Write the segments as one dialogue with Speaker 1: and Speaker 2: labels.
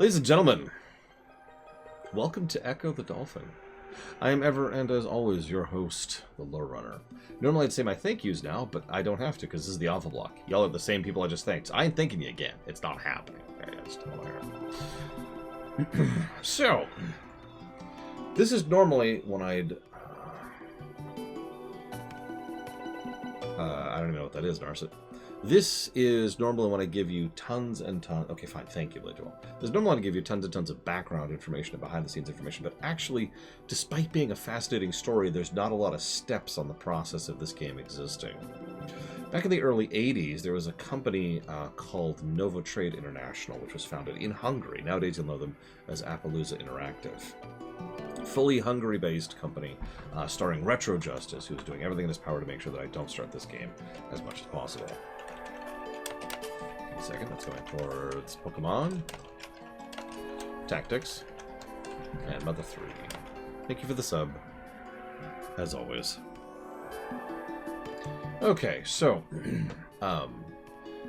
Speaker 1: Ladies and gentlemen, welcome to Ecco the Dolphin. I am ever and as always your host, the Lore Runner. Normally I'd say my thank yous now, but I don't have to because this is the alpha block. Y'all are the same people I just thanked. I ain't thanking you again. It's not happening. So, this is normally when I'd... I don't even know what that is, Narset. This is normally when I give you tons and tons... Okay, fine. Thank you, Lidwell. This is normally when I give you tons and tons of background information and behind-the-scenes information, but actually, despite being a fascinating story, there's not a lot of steps on the process of this game existing. Back in the early 80s, there was a company called Novotrade International, which was founded in Hungary. Nowadays, you'll know them as Appaloosa Interactive. Fully Hungary-based company, starring Retro Justice, who's doing everything in his power to make sure that I don't start this game as much as possible. Second, that's going towards Pokemon, Tactics, and Mother 3. Thank you for the sub, as always. Okay, so,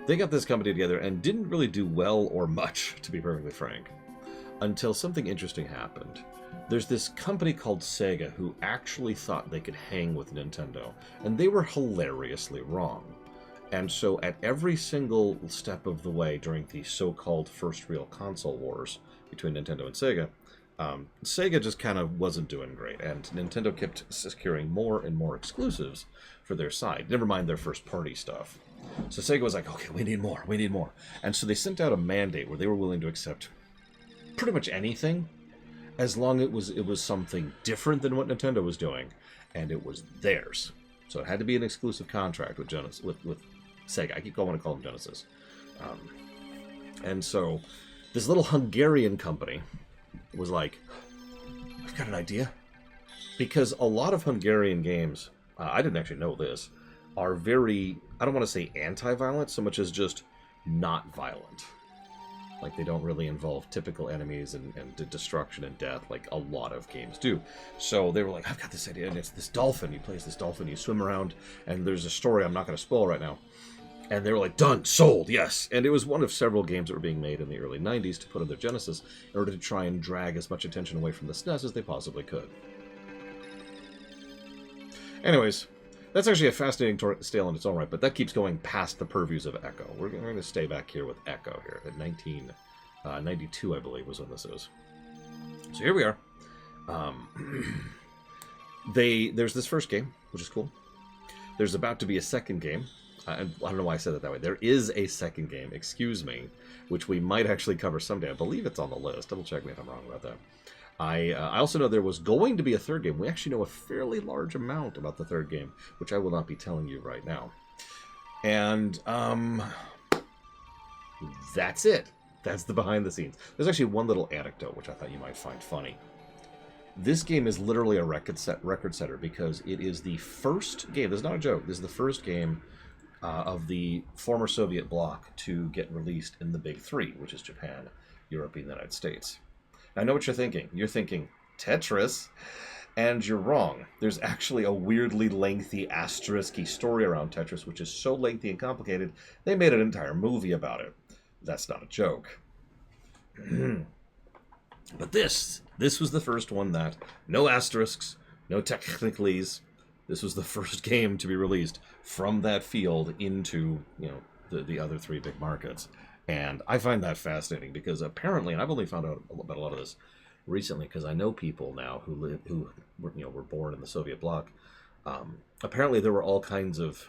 Speaker 1: they got this company together and didn't really do well or much, to be perfectly frank, until something interesting happened. There's this company called Sega who actually thought they could hang with Nintendo, and they were hilariously wrong. And so at every single step of the way during the so-called first real console wars between Nintendo and Sega, Sega just kind of wasn't doing great, and Nintendo kept securing more and more exclusives for their side, never mind their first-party stuff. So Sega was like, okay, we need more, we need more. And so they sent out a mandate where they were willing to accept pretty much anything, as long as it was something different than what Nintendo was doing, and it was theirs. So it had to be an exclusive contract with Sega. I keep going to call them Genesis. And so this little Hungarian company was like, I've got an idea. Because a lot of Hungarian games, I didn't actually know this, are very, I don't want to say anti-violent, so much as just not violent. Like, they don't really involve typical enemies and destruction and death like a lot of games do. So they were like, I've got this idea, and it's this dolphin. You play as this dolphin, you swim around, and there's a story I'm not going to spoil right now. And they were like, done, sold, yes. And it was one of several games that were being made in the early 90s to put on their Genesis in order to try and drag as much attention away from the SNES as they possibly could. Anyways, that's actually a fascinating tale in its own right, but that keeps going past the purviews of Ecco. We're going to stay back here with Ecco here at 1992, I believe, was when this is. So here we are. There's this first game, which is cool. There's about to be a second game. I don't know why I said it that way. There is a second game, excuse me, which we might actually cover someday. I believe it's on the list. Double check me if I'm wrong about that. I also know there was going to be a third game. We actually know a fairly large amount about the third game, which I will not be telling you right now. And that's it. That's the behind the scenes. There's actually one little anecdote which I thought you might find funny. This game is literally a record setter because it is the first game. This is not a joke. This is the first game of the former Soviet bloc to get released in the Big Three, which is Japan, Europe, and the United States. Now, I know what you're thinking. You're thinking, Tetris? And you're wrong. There's actually a weirdly lengthy asterisk-y story around Tetris, which is so lengthy and complicated, they made an entire movie about it. That's not a joke. But this was the first one that, no asterisks, no technicalities. This was the first game to be released from that field into, the other three big markets. And I find that fascinating because apparently, and I've only found out about a lot of this recently because I know people now who were born in the Soviet bloc. Apparently there were all kinds of,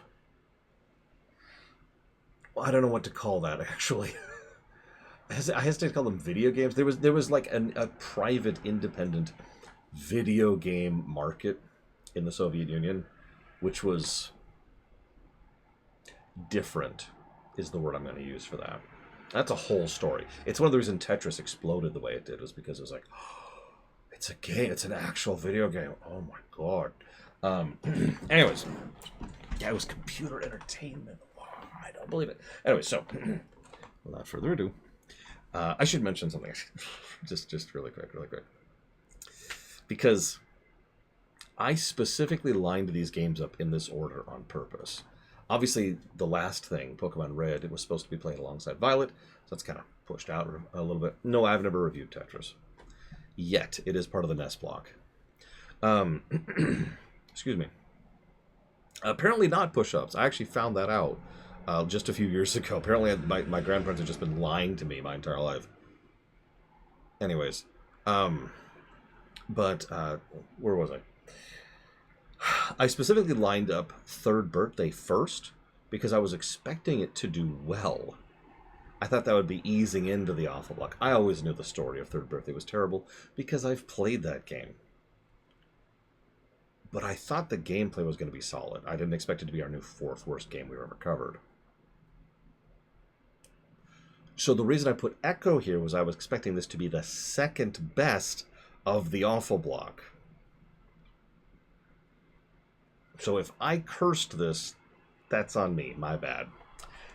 Speaker 1: well, I don't know what to call that actually. I hesitate to call them video games. There was like a private, independent video game market in the Soviet Union, which was different, is the word I'm going to use for that. That's a whole story. It's one of the reasons Tetris exploded the way it did, was because it was like, oh, it's a game, it's an actual video game. Oh my god. Anyways, yeah, it was computer entertainment. Oh, I don't believe it. Anyway, so without further ado, I should mention something just really quick, because I specifically lined these games up in this order on purpose. Obviously, the last thing, Pokemon Red, it was supposed to be played alongside Violet, so that's kind of pushed out a little bit. No, I've never reviewed Tetris. Yet. It is part of the NES block. Excuse me. Apparently not push-ups. I actually found that out just a few years ago. Apparently my grandparents have just been lying to me my entire life. Anyways. But where was I? I specifically lined up third birthday first because I was expecting it to do well. I thought that would be easing into the awful block. I always knew the story of third birthday was terrible because I've played that game. But I thought the gameplay was going to be solid. I didn't expect it to be our new fourth worst game we've ever covered. So the reason I put Ecco here was I was expecting this to be the second best of the awful block. So if I cursed this, that's on me. My bad.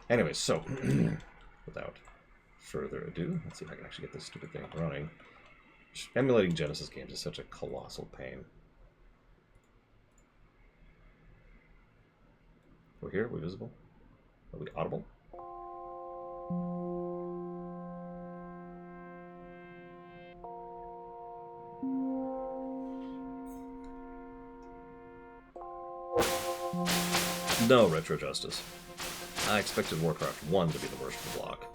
Speaker 1: Anyway, so without further ado, let's see if I can actually get this stupid thing running. Emulating Genesis games is such a colossal pain. We're here? Are we visible? Are we audible? No, Retro Justice. I expected Warcraft 1 to be the worst of the block.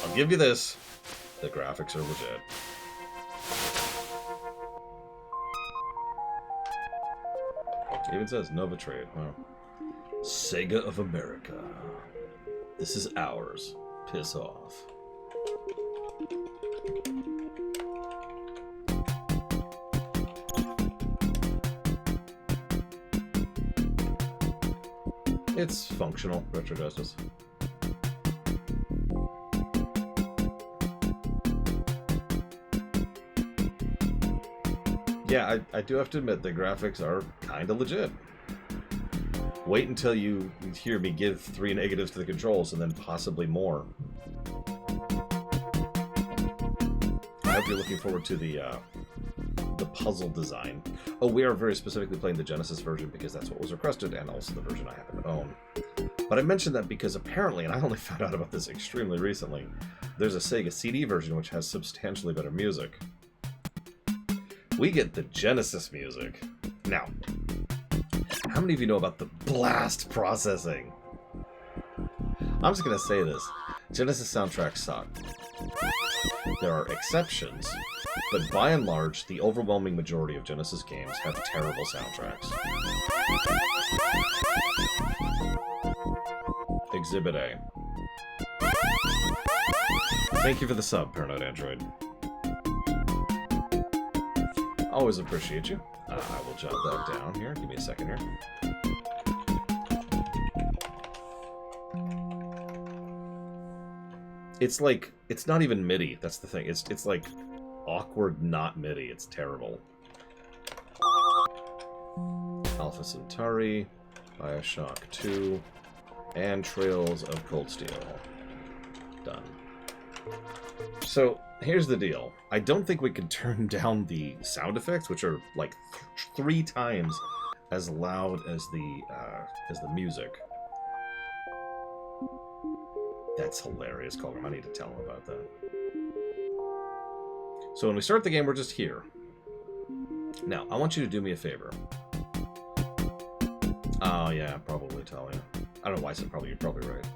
Speaker 1: I'll give you this. The graphics are legit. It even says Nova Trade. Wow. Sega of America. This is ours. Piss off. It's functional, Retro Justice. Yeah, I do have to admit the graphics are kind of legit. Wait until you hear me give 3 negatives to the controls and then possibly more. I hope you're looking forward to the puzzle design. Oh, we are very specifically playing the Genesis version because that's what was requested, and also the version I happen to own. But I mentioned that because apparently, and I only found out about this extremely recently, there's a Sega CD version which has substantially better music. We get the Genesis music. Now, how many of you know about the blast processing? I'm just going to say this. Genesis soundtracks suck. There are exceptions, but by and large, the overwhelming majority of Genesis games have terrible soundtracks. Exhibit A. Thank you for the sub, Paranoid Android. Always appreciate you. I will jot that down here. Give me a second here. It's like, it's not even MIDI. That's the thing. It's like awkward not MIDI. It's terrible. Alpha Centauri, Bioshock 2, and Trails of Cold Steel. Done. So, here's the deal. I don't think we can turn down the sound effects, which are like 3 times as loud as the music. That's hilarious, Colgram. I need to tell him about that. So when we start the game, we're just here. Now, I want you to do me a favor. Oh, yeah, probably, Talia. I don't know why I said probably. You're probably right.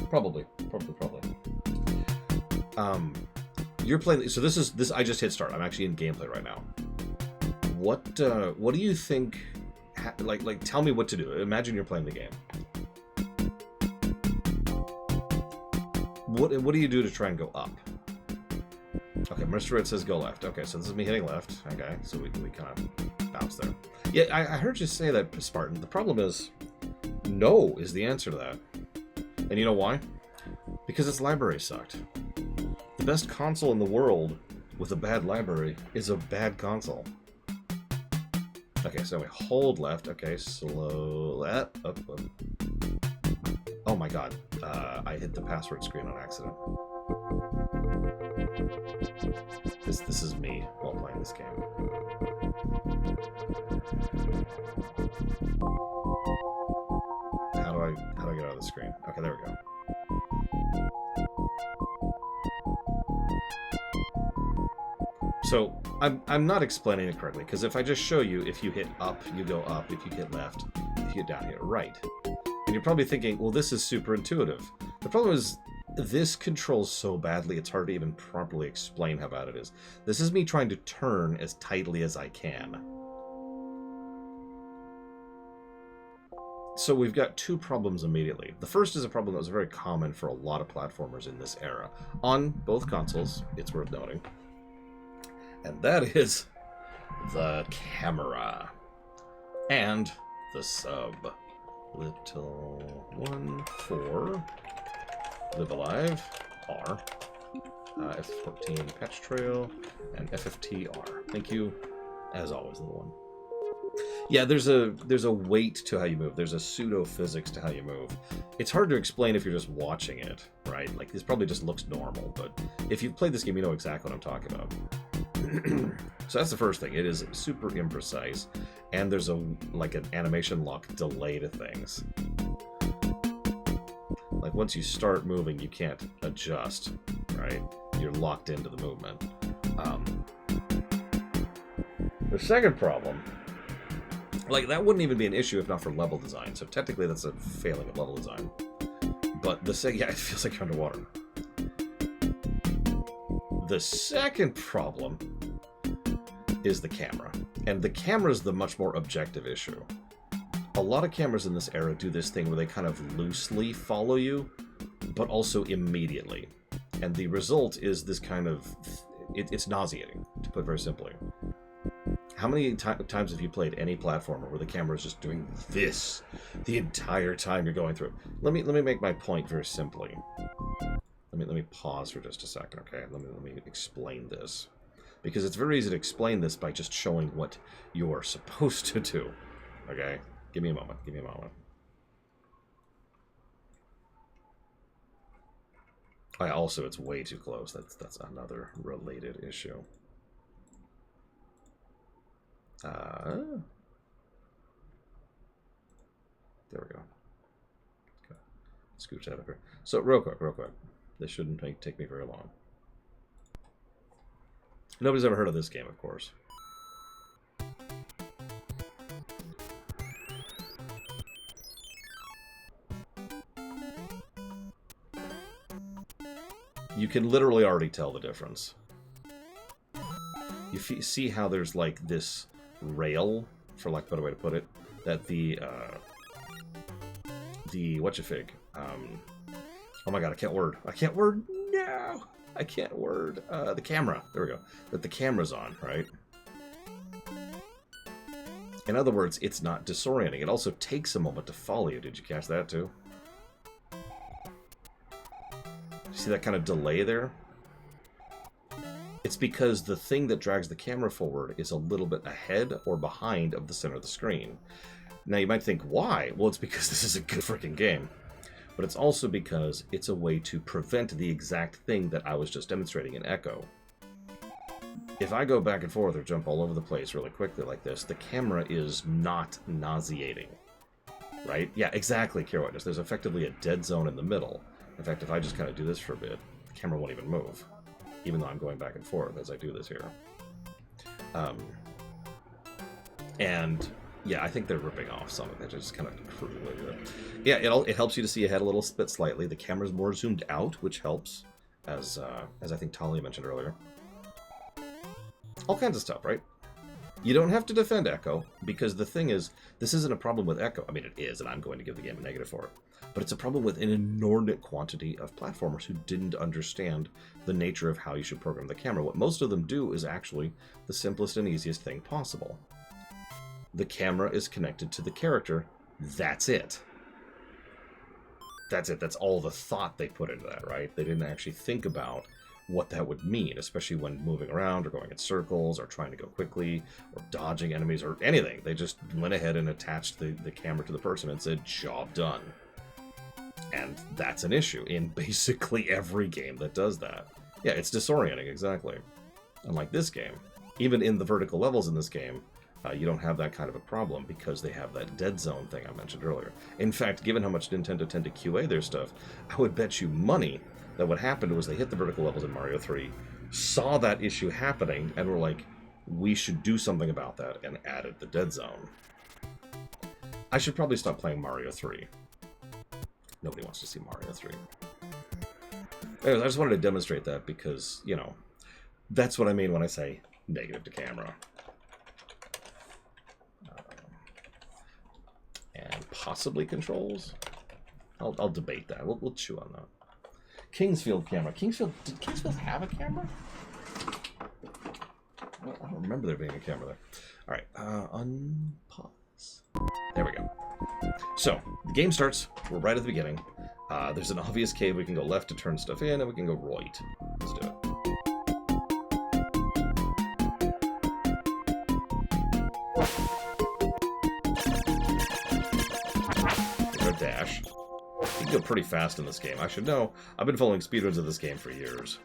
Speaker 1: Probably. You're playing... So this I just hit start. I'm actually in gameplay right now. What do you think... Like, tell me what to do. Imagine you're playing the game. What do you do to try and go up? Okay, Mr. Red says go left. Okay, so this is me hitting left. Okay, so we kind of bounce there. Yeah, I heard you say that, Spartan. The problem is, no is the answer to that. And you know why? Because its library sucked. The best console in the world with a bad library is a bad console. Okay, so we hold left. Okay, slow left. Up. Oh my god. I hit the password screen on accident. This is me while playing this game. How do I screen. Okay, there we go. So, I'm not explaining it correctly, because if I just show you, if you hit up, you go up. If you hit left, if you hit down, you hit right. And you're probably thinking, well, this is super intuitive. The problem is, this controls so badly, it's hard to even properly explain how bad it is. This is me trying to turn as tightly as I can. So we've got two problems immediately. The first is a problem that was very common for a lot of platformers in this era. On both consoles, it's worth noting. And that is the camera. And the sub. Little 1, 4. Live Alive, R. F14 Patch Trail, and FFTR. Thank you, as always, little one. Yeah, there's a weight to how you move. There's a pseudo-physics to how you move. It's hard to explain if you're just watching it, right? Like, this probably just looks normal, but if you've played this game, you know exactly what I'm talking about. So that's the first thing. It is super imprecise, and there's like an animation lock delay to things. Like, once you start moving, you can't adjust, right? You're locked into the movement. The second problem, like, that wouldn't even be an issue if not for level design. So technically, that's a failing of level design. But yeah, it feels like you're underwater. The second problem is the camera. And the camera is the much more objective issue. A lot of cameras in this era do this thing where they kind of loosely follow you, but also immediately. And the result is this kind of... It's nauseating, to put it very simply. How many times have you played any platformer where the camera is just doing this the entire time you're going through it? Let me make my point very simply. Let me pause for just a second, okay? Let me explain this. Because it's very easy to explain this by just showing what you're supposed to do. Okay? Give me a moment. Give me a moment. Also, it's way too close. That's another related issue. There we go. Okay. Scooch that up here. So, real quick. This shouldn't take me very long. Nobody's ever heard of this game, of course. You can literally already tell the difference. You see how there's like this rail, for lack of a better way to put it, that the whatchafig, oh my god, I can't word, no! I can't word, the camera, there we go, that the camera's on, right? In other words, it's not disorienting. It also takes a moment to follow you. Did you catch that too? See that kind of delay there? It's because the thing that drags the camera forward is a little bit ahead or behind of the center of the screen. Now you might think, why? Well, it's because this is a good freaking game. But it's also because it's a way to prevent the exact thing that I was just demonstrating in Ecco. If I go back and forth or jump all over the place really quickly like this, the camera is not nauseating. Right? Yeah, exactly, Care Witness. There's effectively a dead zone in the middle. In fact, if I just kind of do this for a bit, the camera won't even move. Even though I'm going back and forth as I do this here. And yeah, I think they're ripping off some of it. Just kind of crudely. Yeah, it helps you to see ahead a little bit slightly. The camera's more zoomed out, which helps, as I think Talia mentioned earlier. All kinds of stuff, right? You don't have to defend Ecco, because the thing is, this isn't a problem with Ecco. I mean, it is, and I'm going to give the game a negative for it. But it's a problem with an inordinate quantity of platformers who didn't understand the nature of how you should program the camera. What most of them do is actually the simplest and easiest thing possible. The camera is connected to the character. That's it. That's it. That's all the thought they put into that, right? They didn't actually think about what that would mean, especially when moving around or going in circles or trying to go quickly or dodging enemies or anything. They just went ahead and attached the camera to the person and said, job done. And that's an issue in basically every game that does that. Yeah, it's disorienting, exactly. Unlike this game. Even in the vertical levels in this game, You don't have that kind of a problem because they have that dead zone thing I mentioned earlier. In fact, given how much Nintendo tend to QA their stuff, I would bet you money that what happened was they hit the vertical levels in Mario 3, saw that issue happening, and were like, we should do something about that, and added the dead zone. I should probably stop playing Mario 3. Nobody wants to see Mario 3. Anyways, I just wanted to demonstrate that because, you know, that's what I mean when I say negative to camera. And possibly controls? I'll debate that. We'll chew on that. Kingsfield camera. Did Kingsfield have a camera? Well, I don't remember there being a camera there. Alright, unpause. There we go. So, the game starts. We're right at the beginning. There's an obvious cave. We can go left to turn stuff in, and we can go right. Let's do it. There's our dash. You can go pretty fast in this game. I should know. I've been following speedruns of this game for years.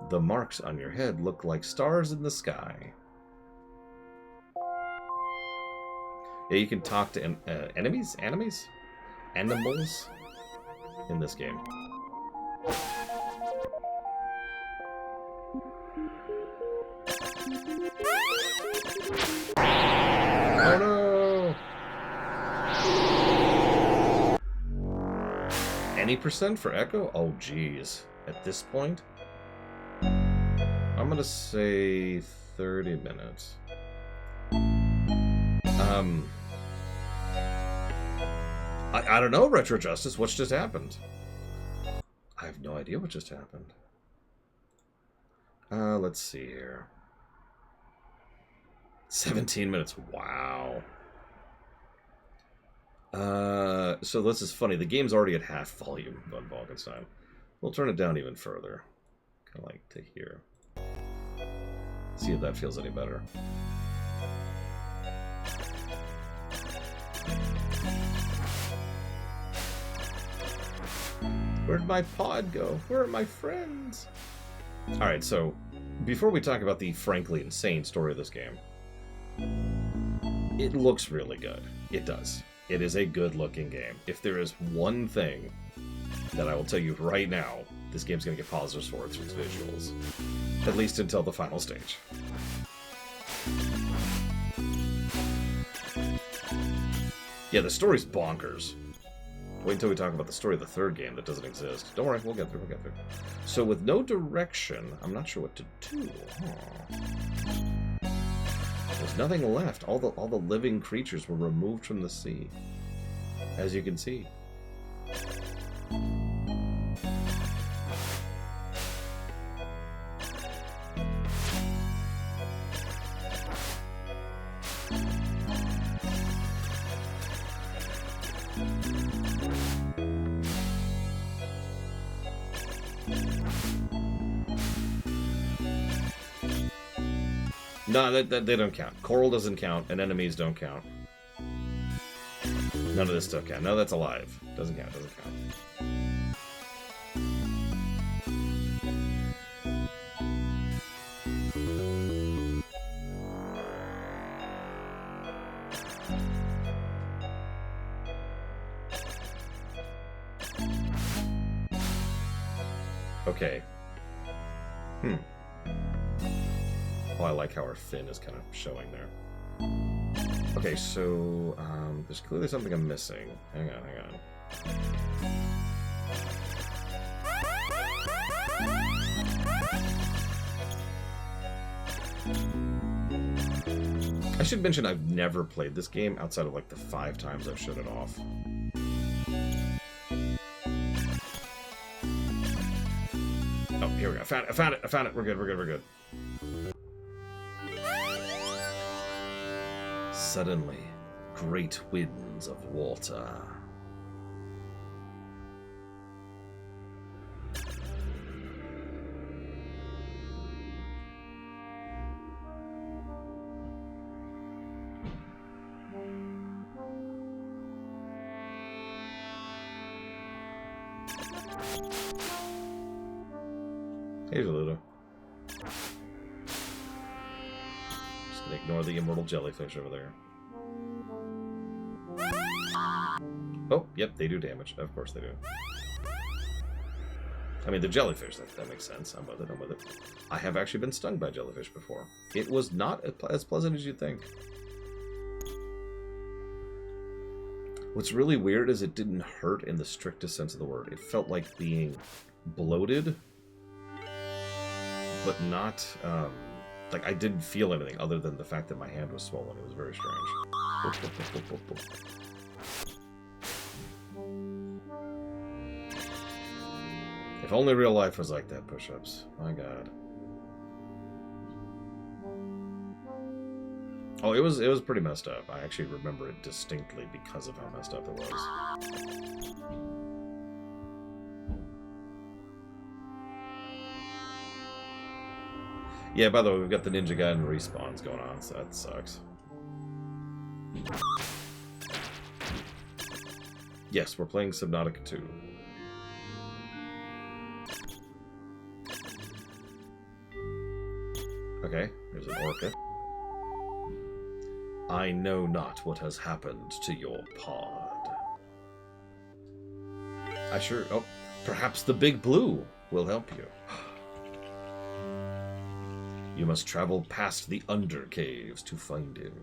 Speaker 1: The marks on your head look like stars in the sky. Yeah, you can talk to enemies in this game. Oh no! Any percent for Ecco? Oh geez. At this point? I'm gonna say 30 minutes. I don't know, Retro Justice. What's just happened? I have no idea what just happened. Let's see here. 17 minutes. Wow. So this is funny. The game's already at half volume on Volkenstein. We'll turn it down even further. Kind of like to here. See if that feels any better. Where'd my pod go? Where are my friends? Alright, so before we talk about the frankly insane story of this game, it looks really good. It does. It is a good-looking game. If there is one thing that I will tell you right now, this game's going to get positives for its visuals. At least until the final stage. Yeah, the story's bonkers. Wait until we talk about the story of the third game that doesn't exist. Don't worry, we'll get through, So with no direction, I'm not sure what to do. There's nothing left. All the living creatures were removed from the sea. As you can see. No, they don't count. Coral doesn't count, and enemies don't count. None of this stuff counts. No, that's alive. Doesn't count, doesn't count. Okay. Oh, I like how our fin is kind of showing there. Okay, so there's clearly something I'm missing. Hang on. I should mention I've never played this game outside of like the 5 times I've shut it off. Oh, here we go. I found it. We're good. Suddenly, great winds of water. Here's a little. Just gonna ignore the immortal jellyfish over there. Oh, yep, they do damage. Of course they do. I mean, the jellyfish, that makes sense. I'm with it, I'm with it. I have actually been stung by jellyfish before. It was not as pleasant as you'd think. What's really weird is it didn't hurt in the strictest sense of the word. It felt like being bloated, but not, like I didn't feel anything other than the fact that my hand was swollen. It was very strange. If only real life was like that, push-ups. My god. Oh, it was pretty messed up. I actually remember it distinctly because of how messed up it was. Yeah, by the way, we've got the Ninja Gaiden respawns going on, so that sucks. Yes, we're playing Subnautica 2. Okay, there's an orca. I know not what has happened to your pod. I sure... Oh, perhaps the Big Blue will help you. You must travel past the Under Caves to find him.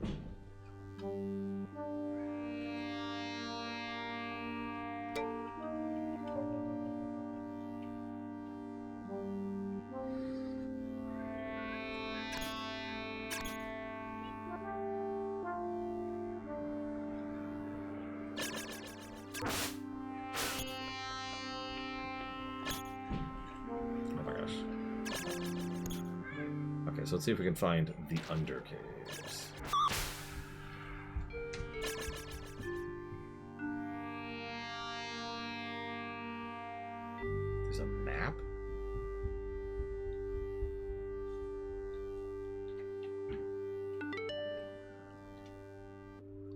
Speaker 1: So let's see if we can find the Under Caves. There's a map?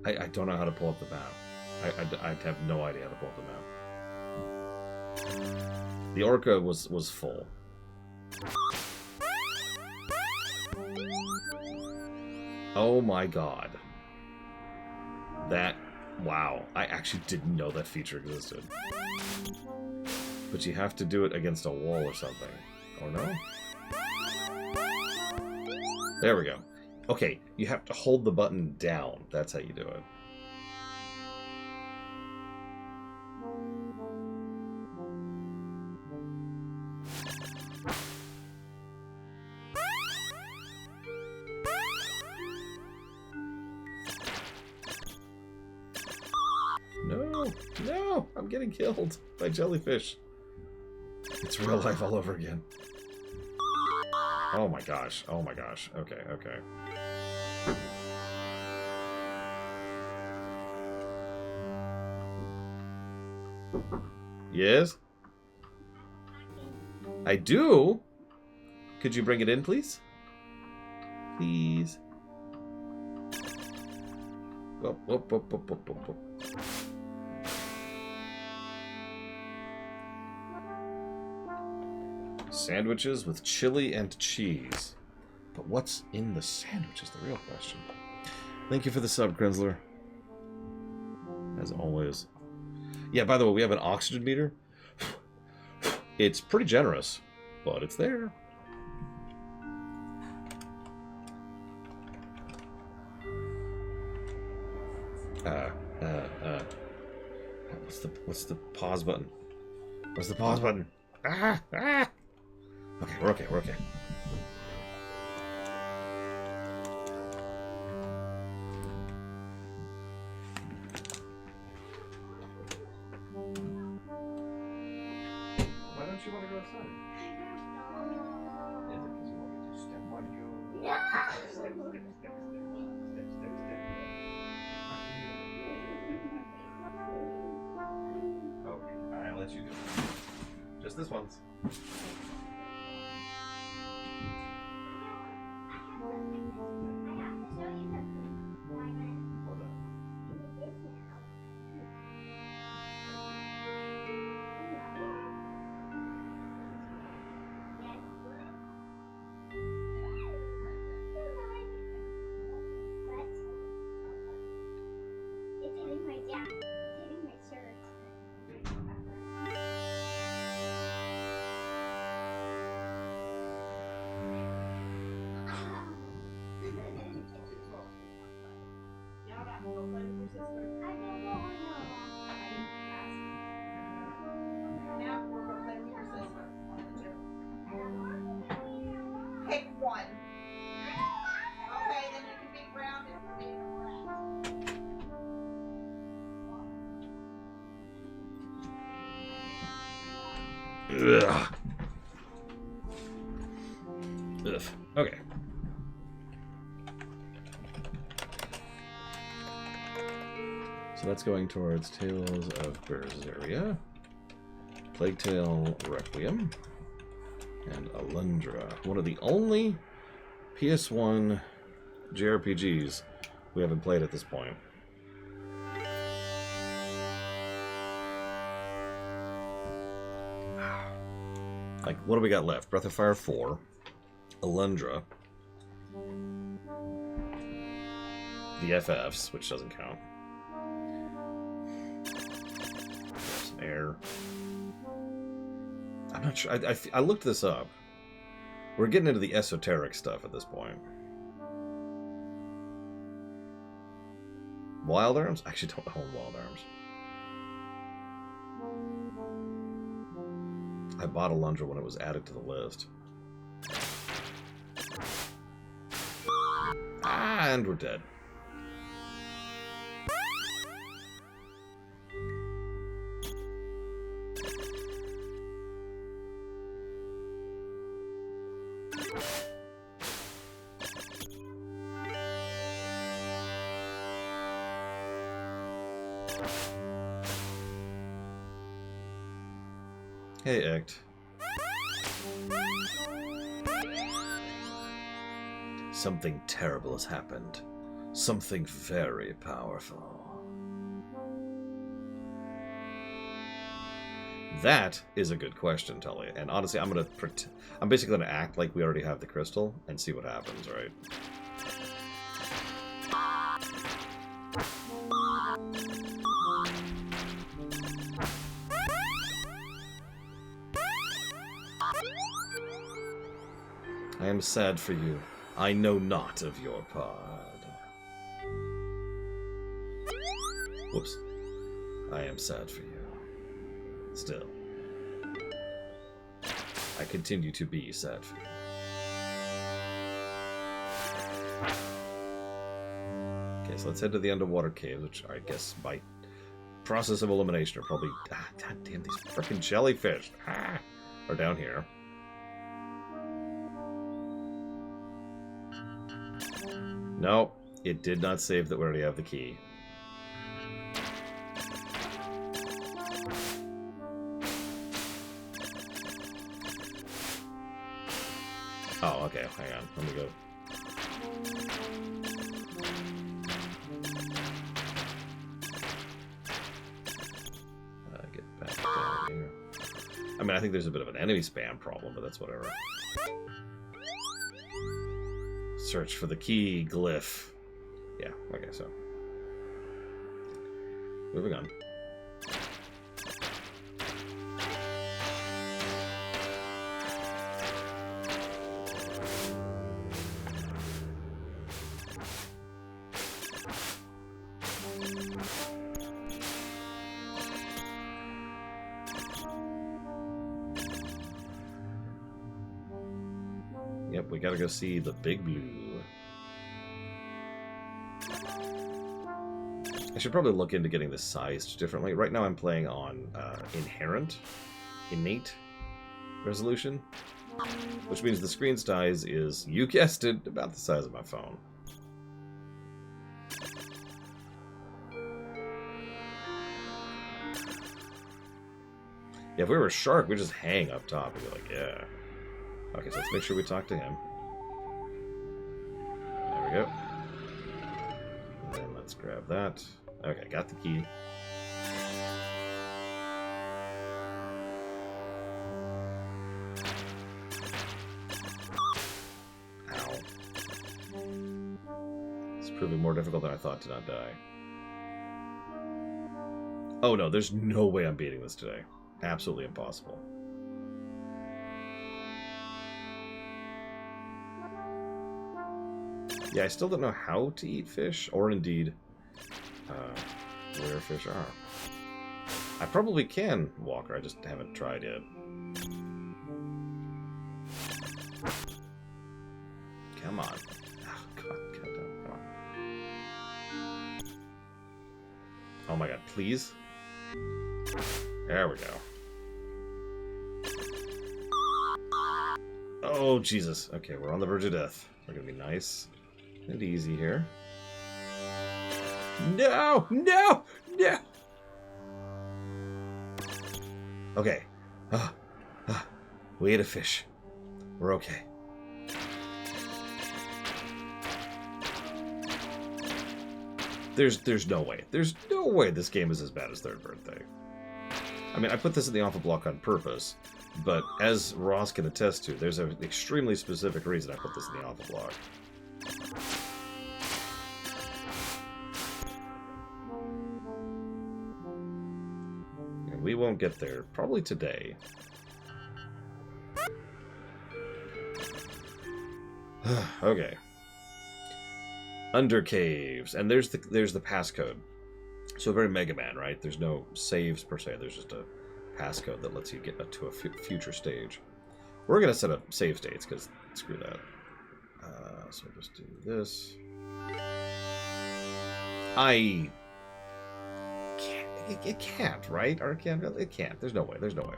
Speaker 1: I don't know how to pull up the map. I have no idea how to pull up the map. The orca was full. Oh my god. That... Wow. I actually didn't know that feature existed. But you have to do it against a wall or something. Oh no? There we go. Okay, you have to hold the button down. That's how you do it. No! I'm getting killed by jellyfish. It's real life all over again. Oh my gosh. Oh my gosh. Okay, okay. Yes? I do? Could you bring it in, please? Please. Whoop, whoop, whoop, whoop, whoop, whoop, whoop. Sandwiches with chili and cheese. But what's in the sandwich is the real question. Thank you for the sub, Grinsler. As always. Yeah, by the way, we have an oxygen meter. It's pretty generous, but it's there. What's the pause button? What's the pause button? Ah! Okay, we're okay, we're okay. Why don't you want to go outside? Is it because you want me to step on you? Step. Okay, I'll let you do it. Just this once.
Speaker 2: pick one. Okay, then you can be grounded for being
Speaker 1: Ugh. Ugh. Okay. So that's going towards Tales of Berseria, Plague Tale Requiem, and Alundra. One of the only PS1 JRPGs we haven't played at this point. Like, what do we got left? Breath of Fire 4, Alundra, the FFs, which doesn't count. Some air. I'm not sure. I looked this up. We're getting into the esoteric stuff at this point. Wild Arms? I actually don't own Wild Arms. I bought Alundra when it was added to the list. Ah, and we're dead. Hey, Ect. Something terrible has happened. Something very powerful. That is a good question, Tully. And honestly, I'm basically gonna act like we already have the crystal and see what happens, right? I am sad for you. I know not of your part. Whoops. I am sad for you. Still. I continue to be sad for you. Okay, so let's head to the underwater caves, which I guess by process of elimination are probably... Ah, god damn, these frickin' jellyfish! Ah, are down here. No, it did not save that we already have the key. Oh, okay, hang on. Let me go. Get back down here. I mean, I think there's a bit of an enemy spam problem, but that's whatever. Search for the key glyph. Yeah, okay, so. Moving on. Yep, we gotta go see the Big Blue. I should probably look into getting this sized differently. Right now I'm playing on innate resolution, which means the screen size is, you guessed it, about the size of my phone. Yeah, if we were a shark, we'd just hang up top and be like, yeah. Okay, so let's make sure we talk to him. There we go. And then let's grab that. Okay, got the key. Ow. It's proving more difficult than I thought to not die. Oh no, there's no way I'm beating this today. Absolutely impossible. Yeah, I still don't know how to eat fish, or indeed where fish are. I probably can, Walker, I just haven't tried yet. Come on. Oh, God, come on. Oh my god, please. There we go. Oh, Jesus. Okay, we're on the verge of death. We're gonna be nice and easy here. No! No! No! Okay. We ate a fish. We're okay. There's no way. There's no way this game is as bad as Third Birthday. I mean, I put this in the alpha block on purpose, but as Ross can attest to, there's an extremely specific reason I put this in the alpha block. And we won't get there probably today. Okay. Under caves, and there's the passcode. So very Mega Man, right? There's no saves per se. There's just a passcode that lets you get to a future stage. We're gonna set up save states because screw that. So just do this. It can't, right? Or it can't. It can't. There's no way. There's no way.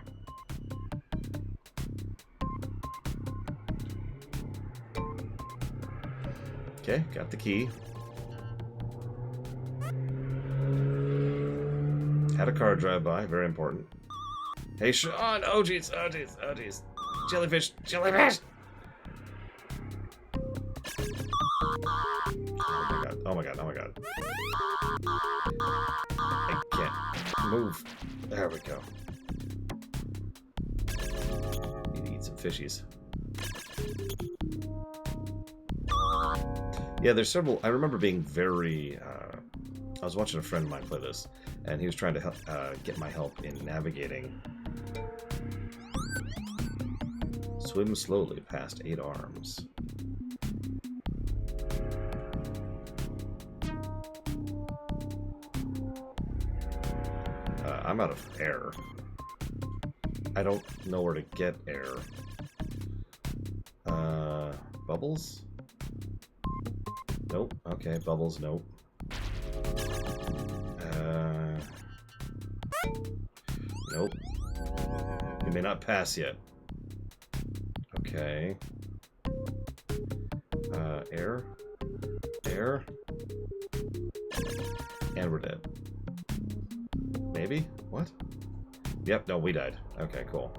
Speaker 1: Okay, got the key. Had a car drive by, very important. Hey, Sean! Oh, jeez, oh, jeez, oh, jeez. Jellyfish, jellyfish! Oh my god, oh my god, oh my god. I can't move. There we go. Need to eat some fishies. Yeah, there's several. I remember being very. I was watching a friend of mine play this, and he was trying to help, get my help in navigating. Swim slowly past 8 arms. I'm out of air. I don't know where to get air. Bubbles? Nope. Okay, bubbles, nope. Nope. You may not pass yet. Okay. Air? Air? And we're dead. Maybe? What? Yep, no, we died. Okay, cool.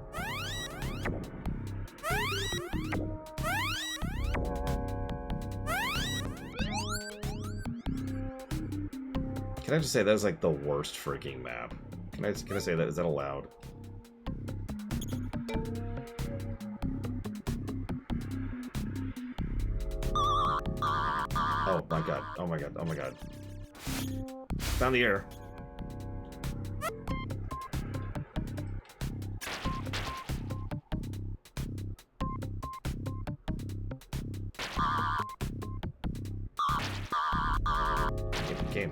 Speaker 1: Can I just say that is like the worst freaking map? Can I say that? Is that allowed? Oh my god! Oh my god! Oh my god! Found the air. It came.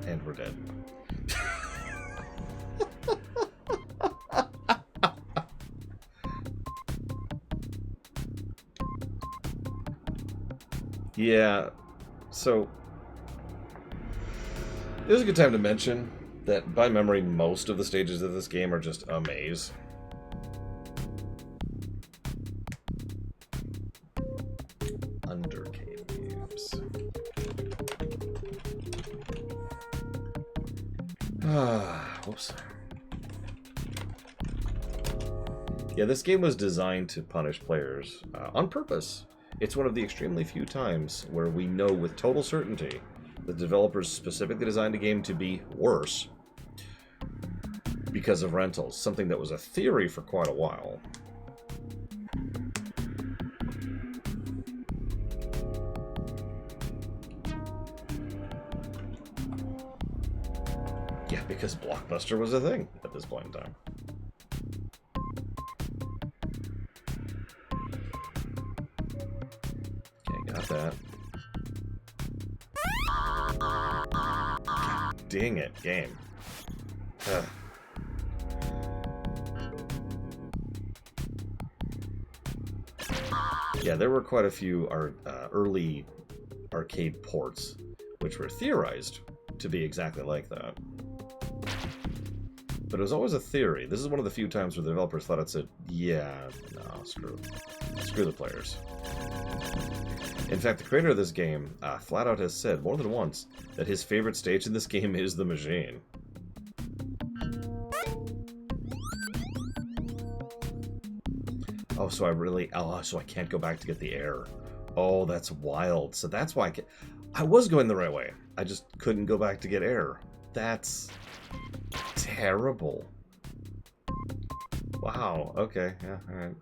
Speaker 1: And we're dead. Yeah, so this is a good time to mention that by memory, most of the stages of this game are just a maze. Under caves. Whoops. Yeah, this game was designed to punish players on purpose It's one of the extremely few times where we know with total certainty that developers specifically designed a game to be worse because of rentals, something that was a theory for quite a while. Yeah, because Blockbuster was a thing at this point in time. Okay, got that. God dang it, game. Ugh. Yeah, there were quite a few early arcade ports which were theorized to be exactly like that. But it was always a theory. This is one of the few times where the developers flat out said, yeah, no, screw the players. In fact, the creator of this game flat out has said more than once that his favorite stage in this game is the machine. Oh, so I can't go back to get the air. Oh, that's wild. So that's why I was going the right way. I just couldn't go back to get air. That's terrible. Wow. Okay. Yeah. All right.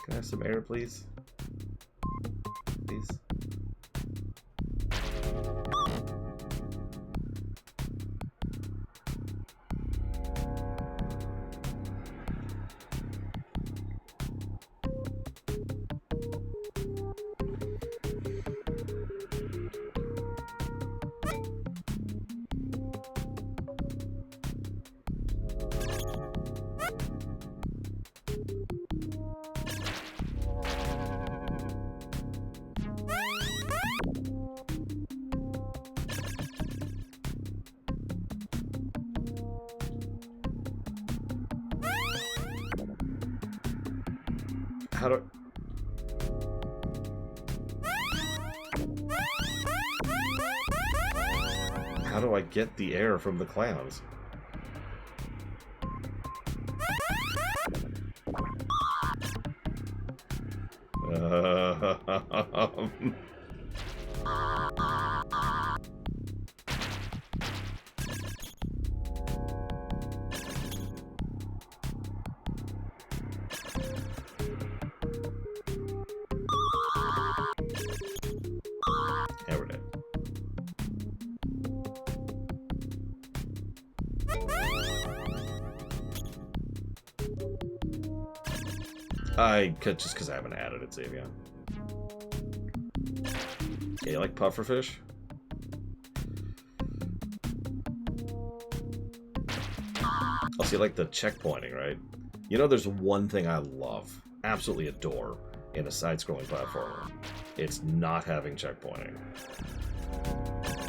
Speaker 1: Can I have some air, please? Please. How do I get the air from the clouds? Yeah, we're dead. Just because I haven't added it, Xavier. Yeah, you like pufferfish? Also, you like the checkpointing, right? You know, there's one thing I love, absolutely adore, in a side-scrolling platformer. It's not having checkpointing.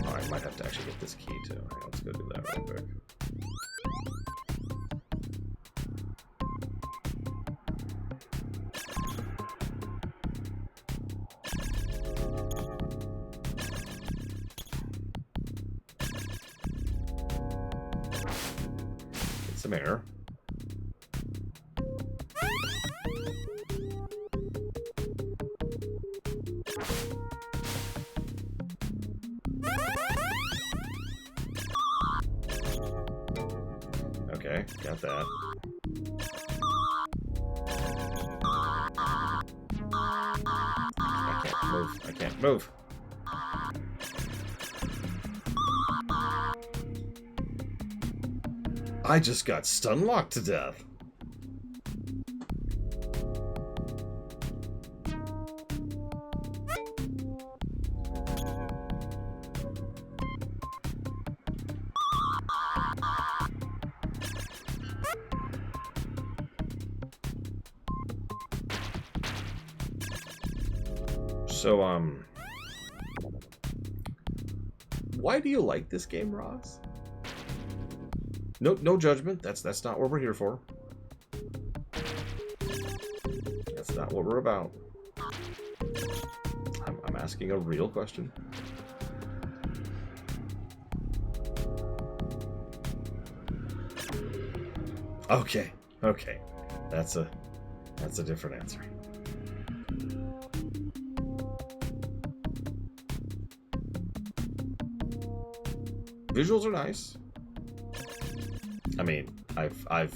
Speaker 1: Oh, I might have to actually get this key, too. Right, let's go do that real quick. Get some air. Okay, got that. I can't move. I just got stun locked to death. So, why do you like this game, Ross? No judgment. That's not what we're here for. That's not what we're about. I'm asking a real question. Okay. That's a different answer. Visuals are nice. I mean, I've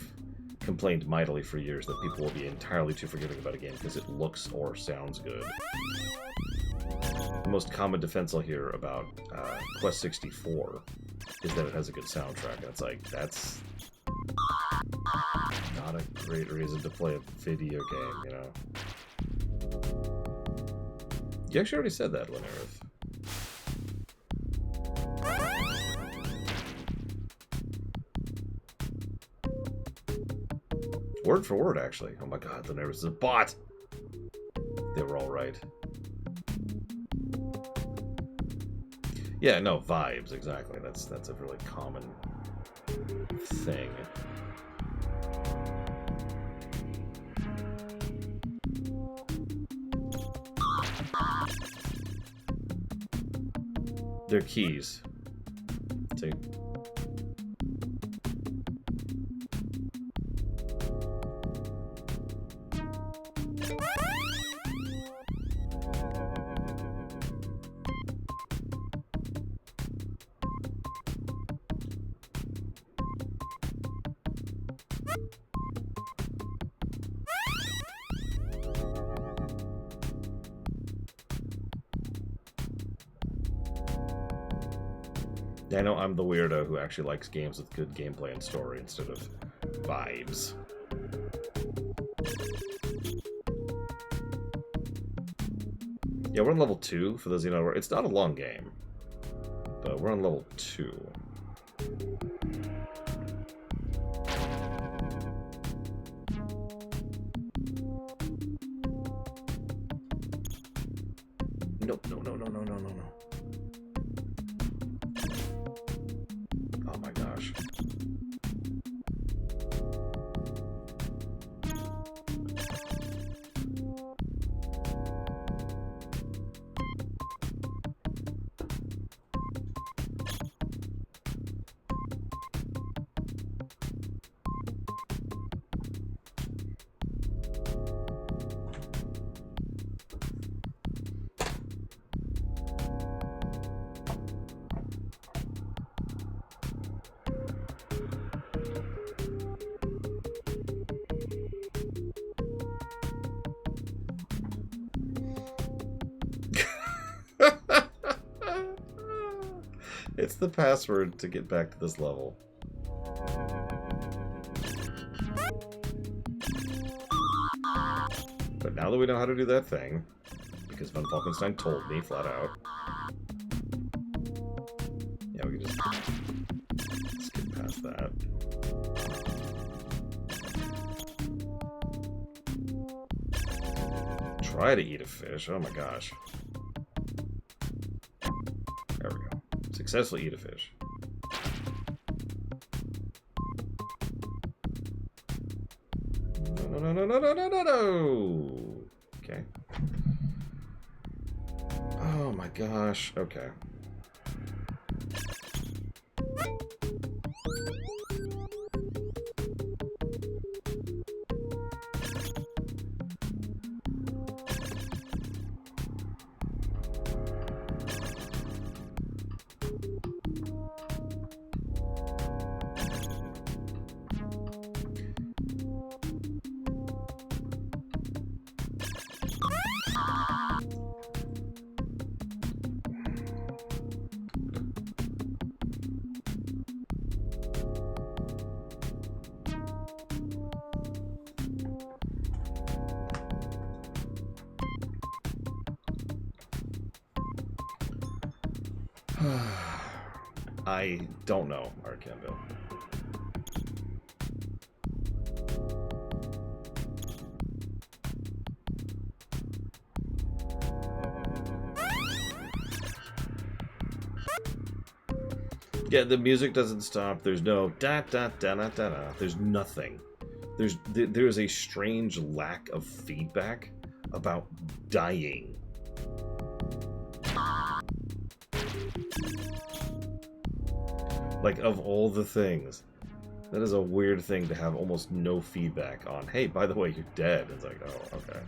Speaker 1: complained mightily for years that people will be entirely too forgiving about a game because it looks or sounds good. The most common defense I'll hear about Quest 64 is that it has a good soundtrack, and it's like, that's not a great reason to play a video game, you know? You actually already said that, Linerith. Word for word, actually. Oh my god, Linerith is a bot! They were all right. Yeah, no, vibes, exactly. That's a really common thing. They're keys. See? I know I'm the weirdo who actually likes games with good gameplay and story instead of vibes. Yeah, we're on level 2, for those of you who know. It's not a long game, but we're on level 2. Nope, no. Oh my gosh. It's the password to get back to this level. But now that we know how to do that thing, because Von Falkenstein told me flat out, yeah, we can just skip past that. Try to eat a fish. Oh my gosh. There we go. Successfully eat a fish. No. Okay. Oh my gosh. Okay. I don't know, Arkendo. Yeah, the music doesn't stop. There's no da da da da da da. There's nothing. There's a strange lack of feedback about dying. Like, of all the things, that is a weird thing to have almost no feedback on. Hey, by the way, you're dead. It's like, oh, okay.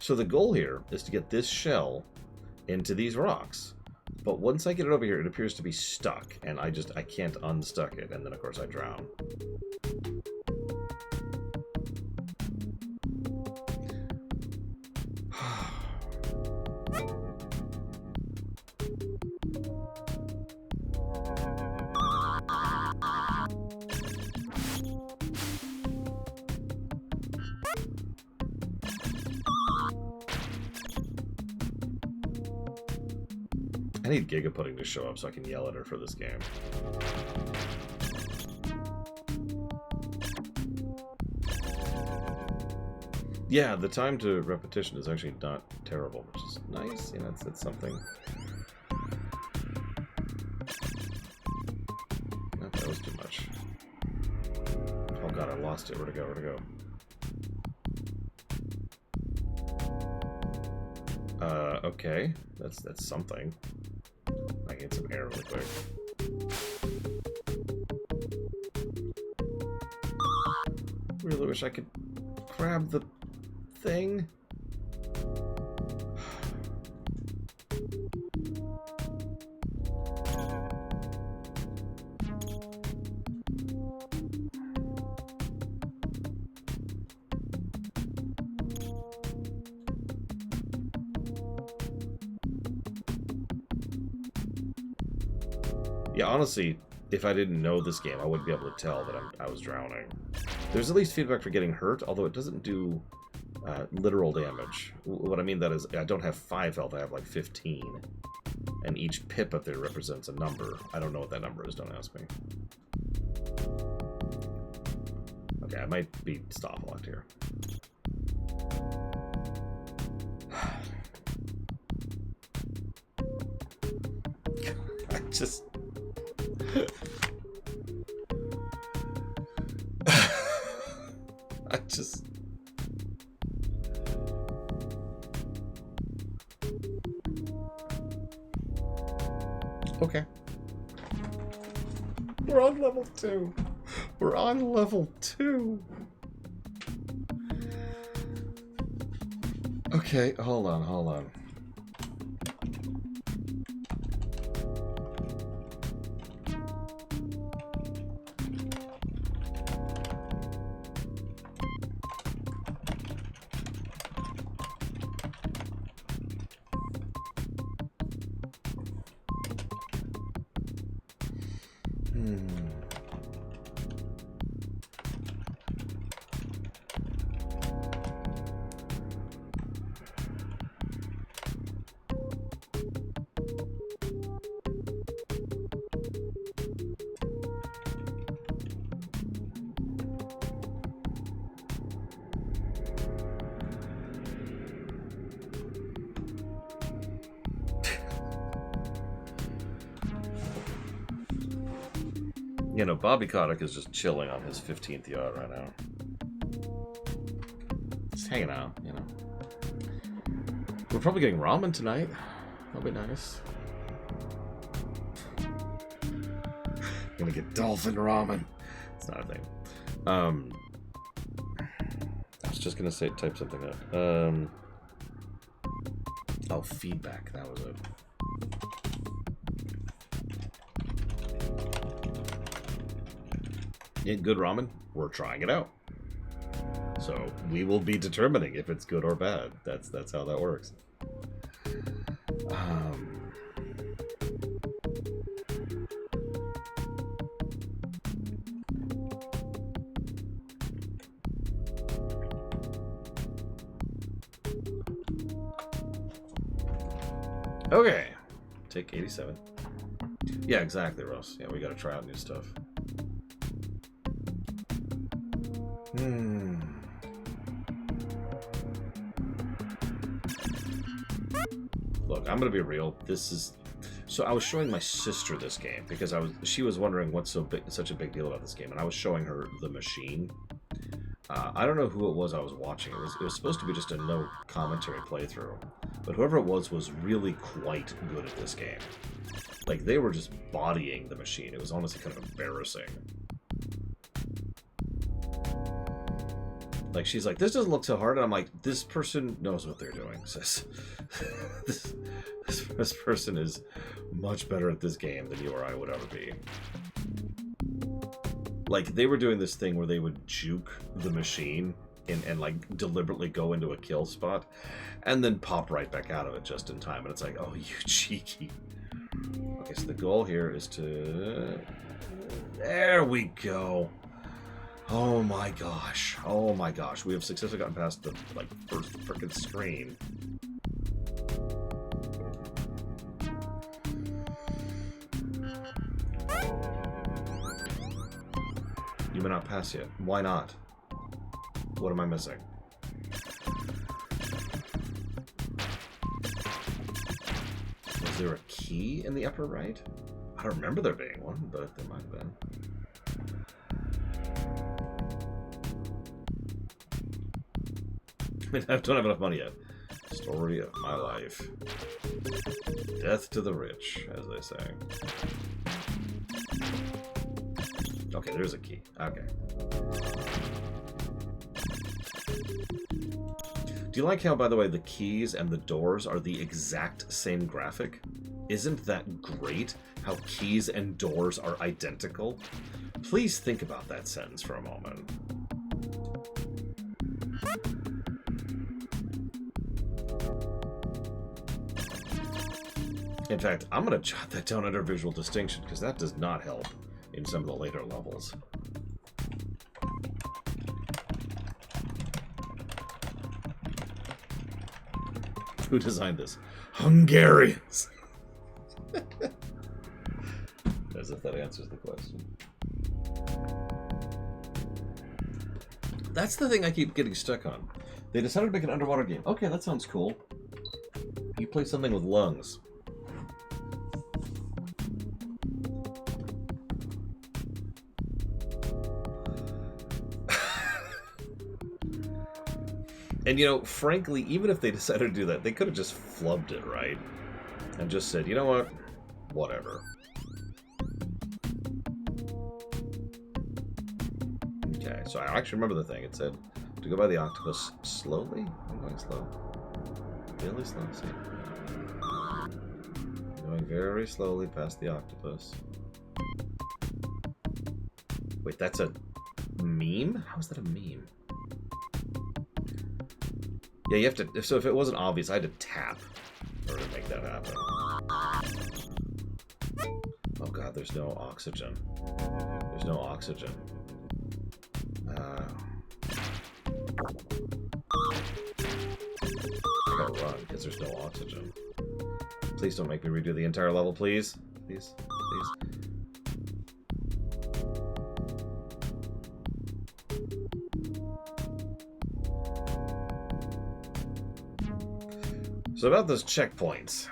Speaker 1: So the goal here is to get this shell into these rocks. But once I get it over here, it appears to be stuck, and I can't unstuck it, and then of course I drown. I need Giga Pudding to show up so I can yell at her for this game. Yeah, the time to repetition is actually not terrible, which is nice. You know, it's something. Oh, that was too much. Oh god, I lost it. Where'd it go? Where'd it go? Okay. That's something. I can get some air really quick. Really wish I could grab the thing. Yeah, honestly, if I didn't know this game, I wouldn't be able to tell that I was drowning. There's at least feedback for getting hurt, although it doesn't do literal damage. What I mean that is, I don't have 5 health, I have like 15. And each pip up there represents a number. I don't know what that number is, don't ask me. Okay, I might be stop-locked here. I just... I just... Okay. We're on level 2. We're on level 2. Okay, hold on, hold on. You know, Bobby Kotick is just chilling on his 15th yacht right now. Just hanging out, you know. We're probably getting ramen tonight. That'll be nice. Gonna get dolphin ramen. It's not a thing. I was just gonna say, type something up. Oh, feedback. That was it. Yeah, good ramen. We're trying it out. So we will be determining if it's good or bad. That's how that works. Okay. Take 87. Yeah, exactly, Russ. Yeah, we gotta try out new stuff. Look, I'm gonna be real. This is... So I was showing my sister this game because she was wondering what's such a big deal about this game, and I was showing her the machine. I don't know who it was I was watching. It was supposed to be just a no commentary playthrough, but whoever it was really quite good at this game. Like, they were just bodying the machine. It was honestly kind of embarrassing. Like, she's like, this doesn't look so hard. And I'm like, this person knows what they're doing, sis. this person is much better at this game than you or I would ever be. Like, they were doing this thing where they would juke the machine and like, deliberately go into a kill spot and then pop right back out of it just in time. And it's like, oh, you cheeky. Okay, so the goal here is to... There we go. Oh my gosh. Oh my gosh. We have successfully gotten past the, like, first frickin' screen. You may not pass yet. Why not? What am I missing? Was there a key in the upper right? I don't remember there being one, but there might have been. I don't have enough money yet. Story of my life. Death to the rich, as they say. Okay, there's a key. Okay. Do you like how, by the way, the keys and the doors are the exact same graphic? Isn't that great? How keys and doors are identical? Please think about that sentence for a moment. In fact, I'm going to jot that down under visual distinction, because that does not help in some of the later levels. Who designed this? Hungarians! As if that answers the question. That's the thing I keep getting stuck on. They decided to make an underwater game. Okay, that sounds cool. You play something with lungs. And, you know, frankly, even if they decided to do that, they could have just flubbed it, right? And just said, you know what? Whatever. Okay, so I actually remember the thing. It said to go by the octopus slowly. I'm going slow. Really slow, see? Going very slowly past the octopus. Wait, that's a meme? How is that a meme? Yeah, you have to... So if it wasn't obvious, I had to tap in order to make that happen. Oh god, there's no oxygen. There's no oxygen. I gotta run, because there's no oxygen. Please don't make me redo the entire level, please. Please, please. So about those checkpoints.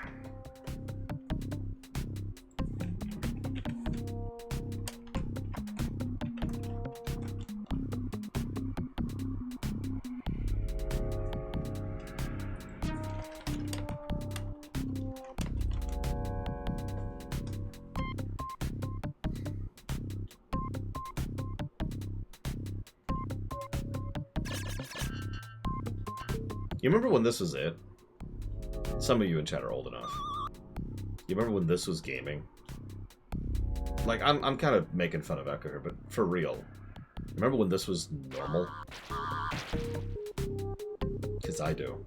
Speaker 1: You remember when this was it? Some of you in chat are old enough. You remember when this was gaming? Like, I'm kind of making fun of Ecco here, but for real. Remember when this was normal? Because I do.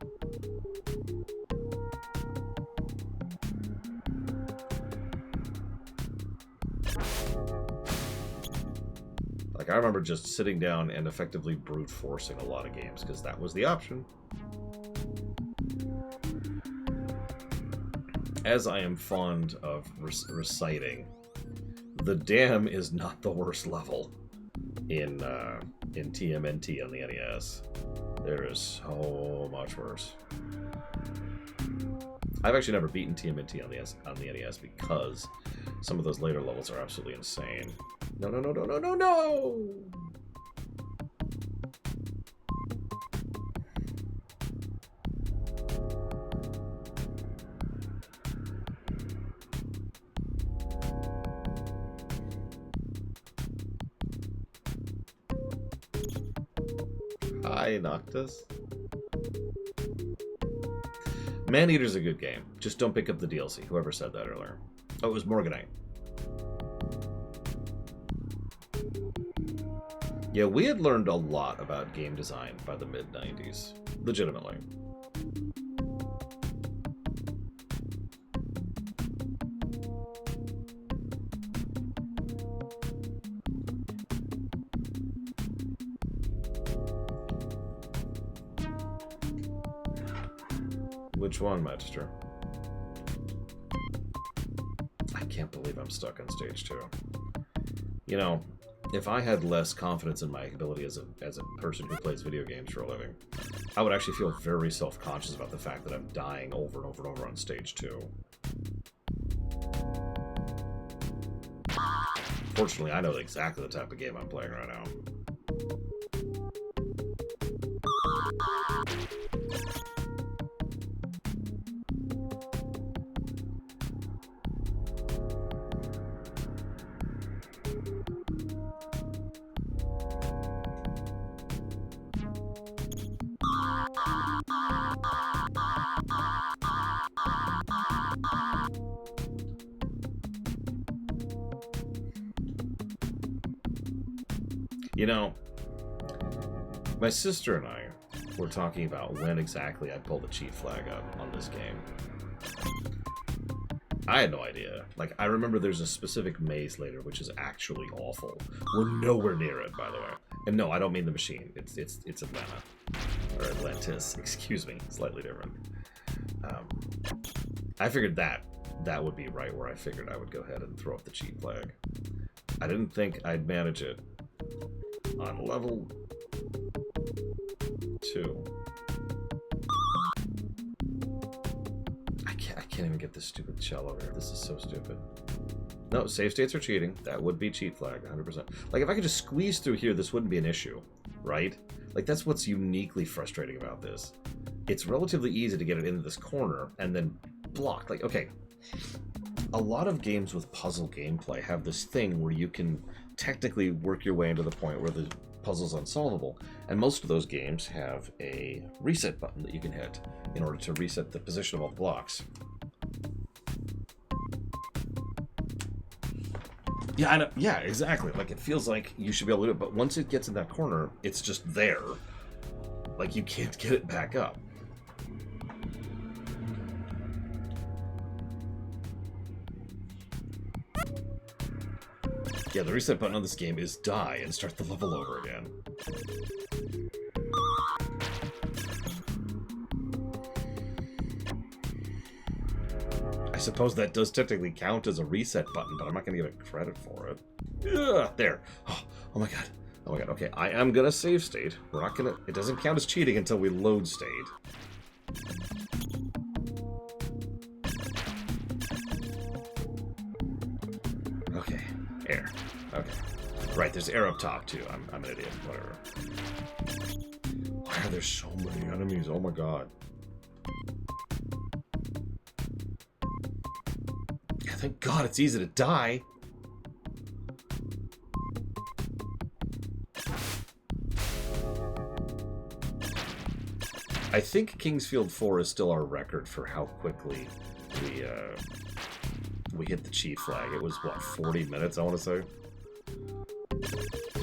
Speaker 1: Like, I remember just sitting down and effectively brute forcing a lot of games, because that was the option. As I am fond of reciting, the dam is not the worst level in TMNT on the NES. There is so much worse. I've actually never beaten TMNT on the NES because some of those later levels are absolutely insane. No, no, no, no, no, no, no! Hi, Noctis. Maneater's a good game. Just don't pick up the DLC. Whoever said that earlier. Oh, it was Morganite. Yeah, we had learned a lot about game design by the mid-90s. Legitimately. Which one, Magister? I can't believe I'm stuck on stage 2. You know, if I had less confidence in my ability as a person who plays video games for a living, I would actually feel very self-conscious about the fact that I'm dying over and over and over on stage 2. Fortunately, I know exactly the type of game I'm playing right now. You know, my sister and I were talking about when exactly I pulled the cheat flag up on this game. I had no idea. Like, I remember there's a specific maze later which is actually awful. We're nowhere near it, by the way. And no, I don't mean the machine. It's Atlanta. Or Atlantis, excuse me. Slightly different. I figured that would be right where I figured I would go ahead and throw up the cheat flag. I didn't think I'd manage it on level 2. I can't even get this stupid shell over here. This is so stupid. No, save states are cheating. That would be cheat flag, 100%. Like, if I could just squeeze through here, this wouldn't be an issue, right? Like, that's what's uniquely frustrating about this. It's relatively easy to get it into this corner and then block. Like, okay, a lot of games with puzzle gameplay have this thing where you can technically work your way into the point where the puzzle's unsolvable, and most of those games have a reset button that you can hit in order to reset the position of all the blocks. Yeah, I know. Yeah, exactly. Like, it feels like you should be able to do it, but once it gets in that corner, it's just there. Like, you can't get it back up. Yeah, the reset button on this game is die and start the level over again. I suppose that does technically count as a reset button, but I'm not going to give it credit for it. Ugh, there. Oh my god. Oh my god. Okay, I am going to save state. We're not going to... It doesn't count as cheating until we load state. Okay. Air. Okay. Right, there's air up top, too. I'm an idiot. Whatever. Why are there so many enemies? Oh my god. Yeah, thank god it's easy to die. I think Kingsfield 4 is still our record for how quickly we hit the cheat flag. It was, what, 40 minutes, I want to say?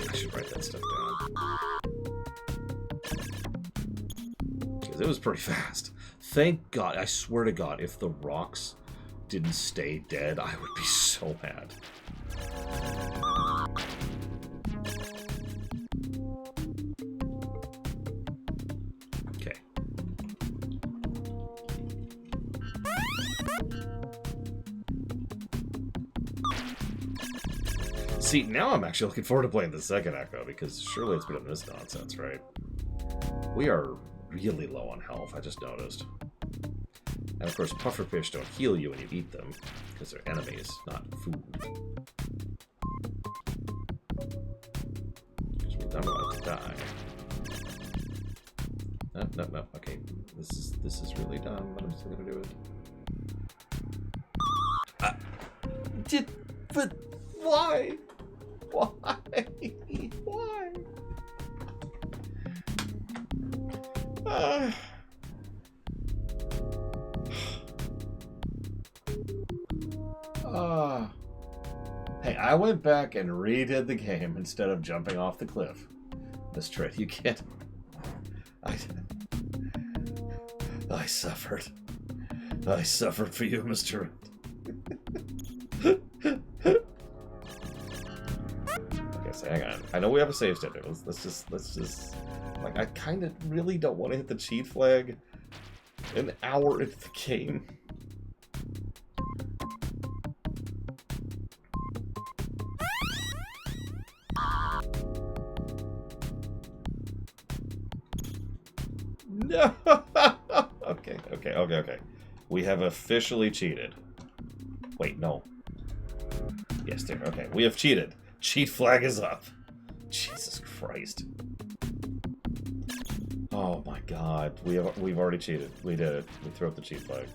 Speaker 1: I should write that stuff down. Because it was pretty fast. Thank God. I swear to God, if the rocks didn't stay dead, I would be so mad. Okay. See, now I'm actually looking forward to playing the second Ecco, because surely it's better than this nonsense, right? We are really low on health, I just noticed. And of course, pufferfish don't heal you when you eat them, because they're enemies, not food. Because we don't want to die. No, okay. This is really dumb, but I'm still gonna do it. But why? Why? Why? Hey, I went back and redid the game instead of jumping off the cliff. Miss Tritt, you can't. I suffered. I suffered for you, Mr. Okay, so hang on. I know we have a save state. Let's just like, I kind of really don't want to hit the cheat flag an hour into the game. No. Okay. We have officially cheated. Wait, no. Yes, there. Okay, we have cheated. Cheat flag is up. Jesus Christ. Oh my God, we've already cheated. We did it. We threw up the cheat flag.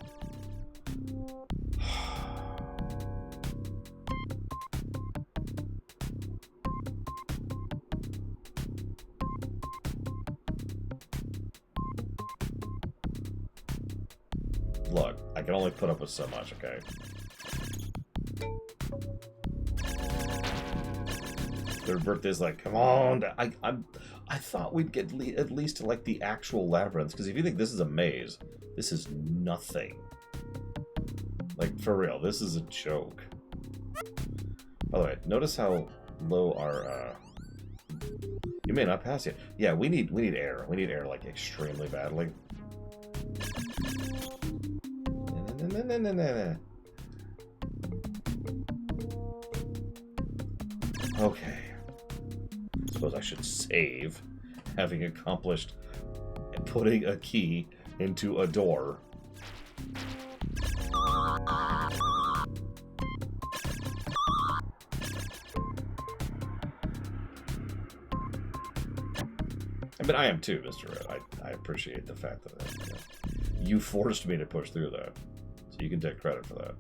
Speaker 1: Look, I can only put up with so much, okay? Their birthday's like, come on! I thought we'd get at least to like the actual labyrinths, because if you think this is a maze, this is nothing. Like, for real, this is a joke. By the way, notice how low our you may not pass yet. Yeah, we need air. We need air like extremely badly. No. Okay. Suppose I should save, having accomplished putting a key into a door. I mean, I am too, Mr. Red. I appreciate the fact that you forced me to push through that. So you can take credit for that.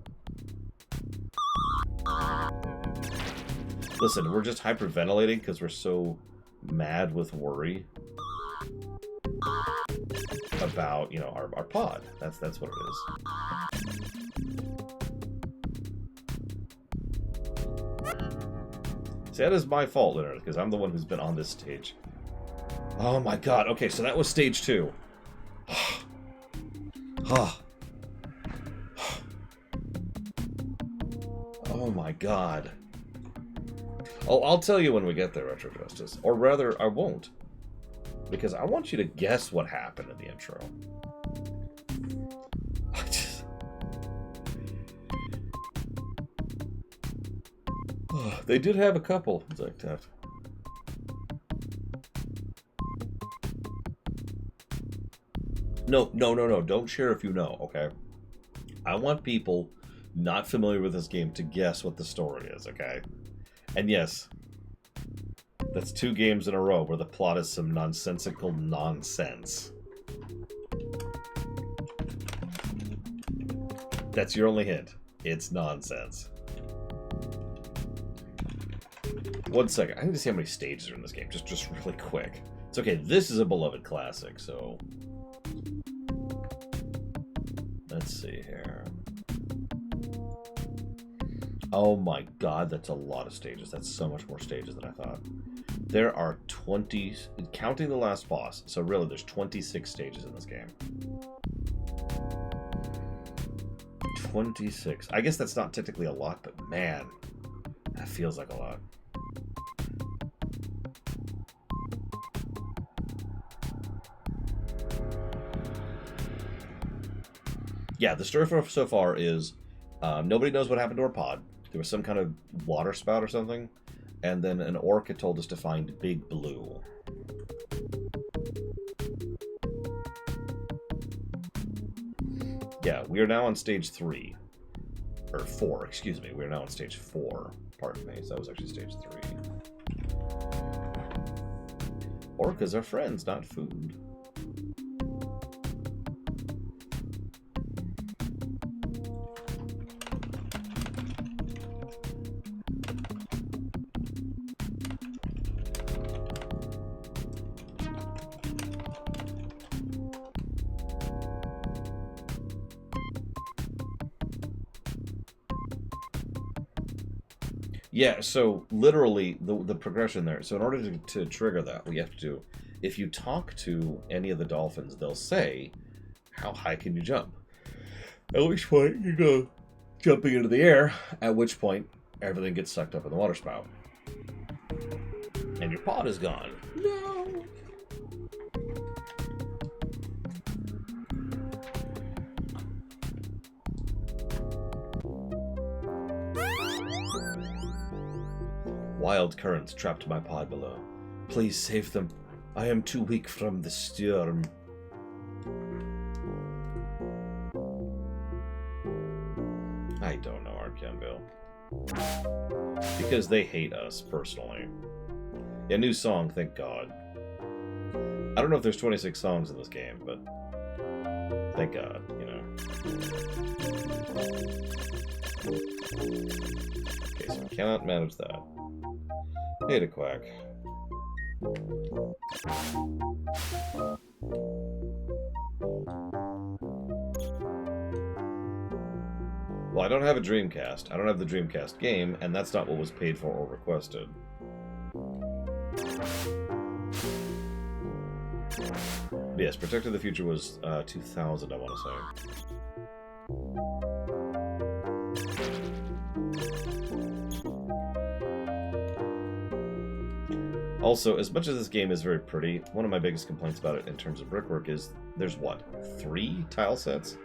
Speaker 1: Listen, we're just hyperventilating because we're so mad with worry about, you know, our pod. That's what it is. See, that is my fault, Leonard, because I'm the one who's been on this stage. Oh my God. Okay, so that was stage 2. Oh my God. Oh, I'll tell you when we get there, Retro Justice. Or rather, I won't. Because I want you to guess what happened in the intro. They did have a couple like that. No. Don't share if you know, okay? I want people not familiar with this game to guess what the story is, okay? And yes, that's 2 games in a row where the plot is some nonsensical nonsense. That's your only hint. It's nonsense. 1 second. I need to see how many stages are in this game. Just really quick. It's okay. This is a beloved classic, so... Let's see here. Oh my God, that's a lot of stages. That's so much more stages than I thought. There are 20, counting the last boss, so really there's 26 stages in this game. 26. I guess that's not technically a lot, but man, that feels like a lot. Yeah, the story so far is nobody knows what happened to our pod. There was some kind of water spout or something, and then an orc had told us to find Big Blue. Yeah, we are now on stage 3. Or 4, excuse me. We are now on stage 4. Pardon me, so that was actually stage 3. Orcas are friends, not food. Yeah, so literally the progression there. So in order to trigger that, we have to do, if you talk to any of the dolphins, they'll say, how high can you jump? At which point you go jumping into the air, at which point everything gets sucked up in the water spout. And your pod is gone. No! Wild currents trapped my pod below. Please save them. I am too weak from the storm. I don't know, Arcanville. Because they hate us, personally. Yeah, new song, thank God. I don't know if there's 26 songs in this game, but thank God, you know. Okay, so I cannot manage that. Hey, to Quack. Well, I don't have a Dreamcast. I don't have the Dreamcast game, and that's not what was paid for or requested. But yes, Protecting the Future was 2000, I want to say. Also, as much as this game is very pretty, one of my biggest complaints about it in terms of brickwork is there's, what, 3 tile sets?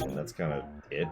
Speaker 1: And that's kind of it.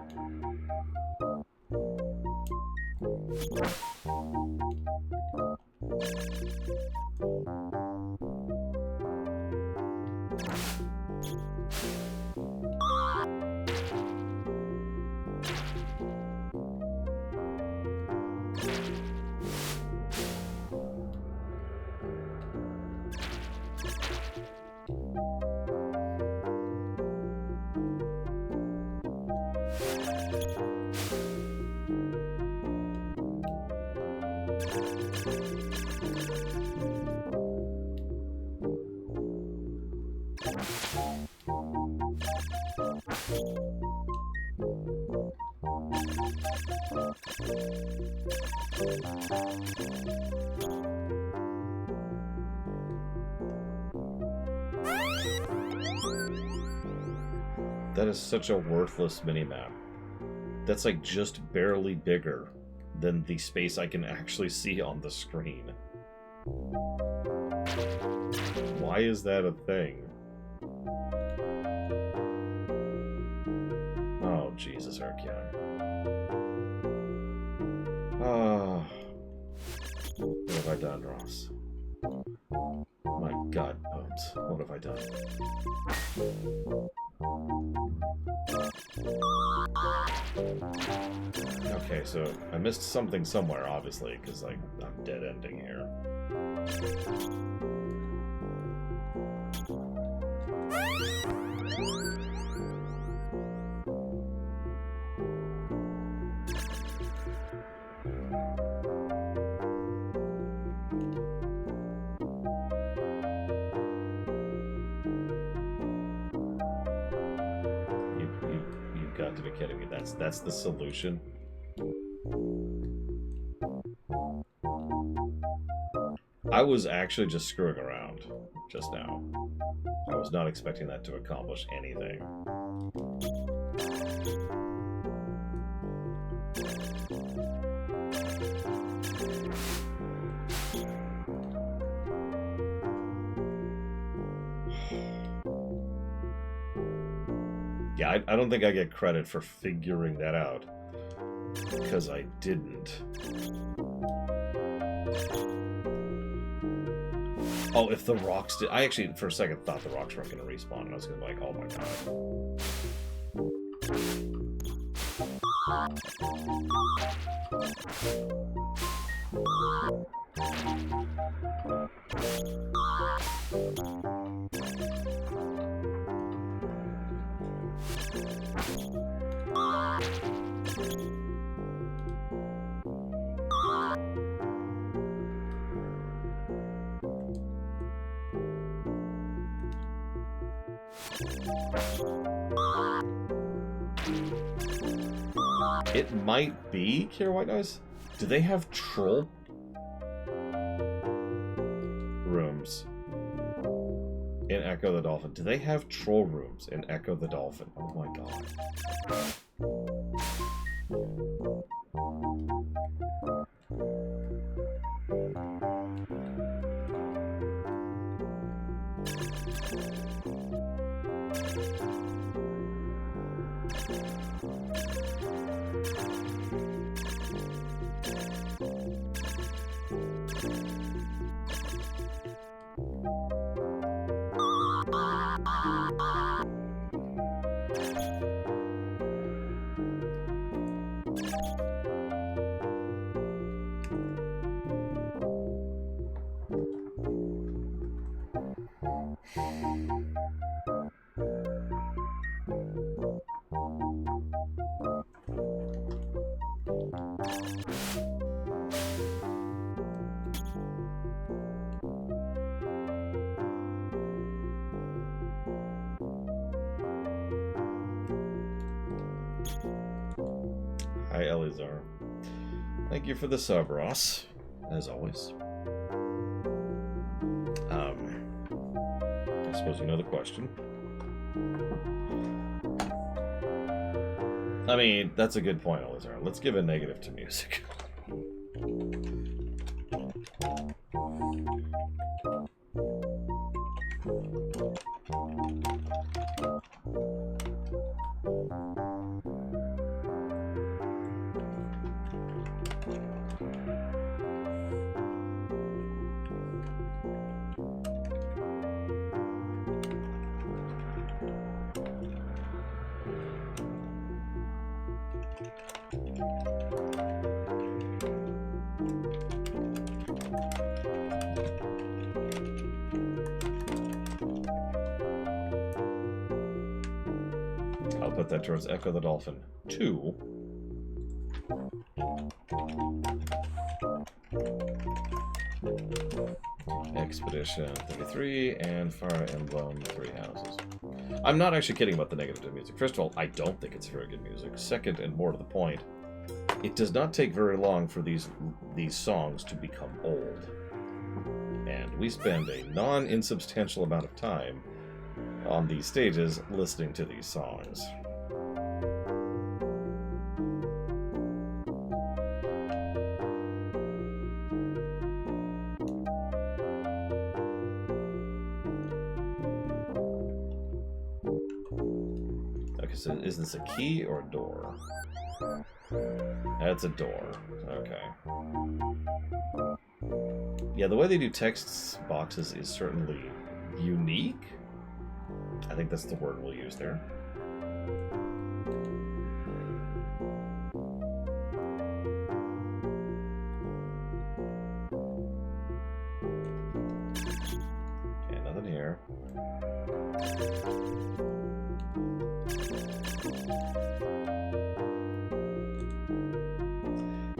Speaker 1: That is such a worthless minimap. That's like just barely bigger than the space I can actually see on the screen. Why is that a thing? Oh, Jesus, Archeon. Ah. What have I done, Ross? My God, Bones. What have I done? Okay, so I missed something somewhere, obviously, because I'm dead ending here. You've got to be kidding me. That's the solution. I was actually just screwing around just now. I was not expecting that to accomplish anything. Yeah, I don't think I get credit for figuring that out, because I didn't. Oh, if the rocks did... I actually, for a second, thought the rocks weren't going to respawn, and I was going to be like, oh my god. It might be Kier White Noise. Do they have troll rooms in Ecco the Dolphin? Do they have troll rooms in Ecco the Dolphin? Oh my god. Hi, Elizar. Thank you for the sub, Ross, as always. I suppose you know the question. I mean, that's a good point, Elizar. Let's give a negative to music. I'll put that towards Ecco the Dolphin 2. Expedition 33 and Fire Emblem 3 Houses. I'm not actually kidding about the negative to music. First of all, I don't think it's very good music. Second, and more to the point, it does not take very long for these songs to become old. And we spend a non-insubstantial amount of time on these stages listening to these songs. Okay, so is this a key or a door? That's a door. Okay. Yeah, the way they do text boxes is certainly unique. I think that's the word we'll use there. Okay, nothing here.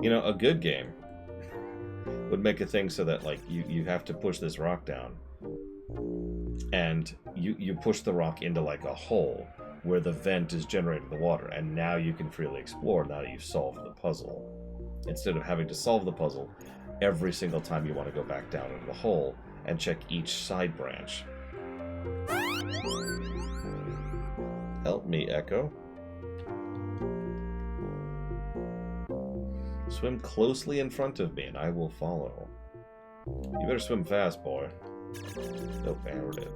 Speaker 1: You know, a good game would make a thing so that, like, you have to push this rock down. And you push the rock into, like, a hole where the vent is generating the water. And now you can freely explore now that you've solved the puzzle. Instead of having to solve the puzzle every single time you want to go back down into the hole and check each side branch. Help me, Ecco. Swim closely in front of me, and I will follow. You better swim fast, boy. Nope, man, we're dead.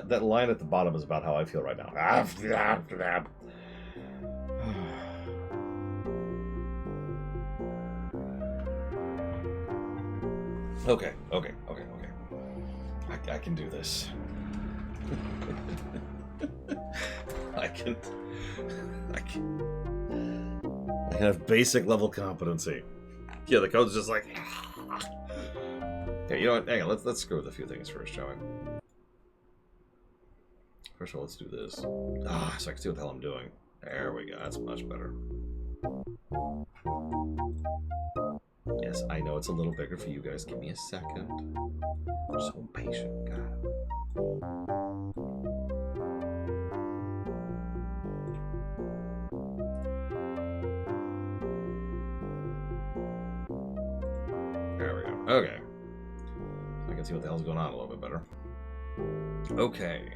Speaker 1: That line at the bottom is about how I feel right now. Okay. I can do this. I can have basic level competency. Yeah, the code's just like. Okay, you know what? Hang on. Let's screw with a few things first, shall we? First of all, let's do this. Ah, so I can see what the hell I'm doing. There we go. That's much better. Yes, I know it's a little bigger for you guys. Give me a second. I'm so patient, God. There we go. Okay. So I can see what the hell's going on a little bit better. Okay.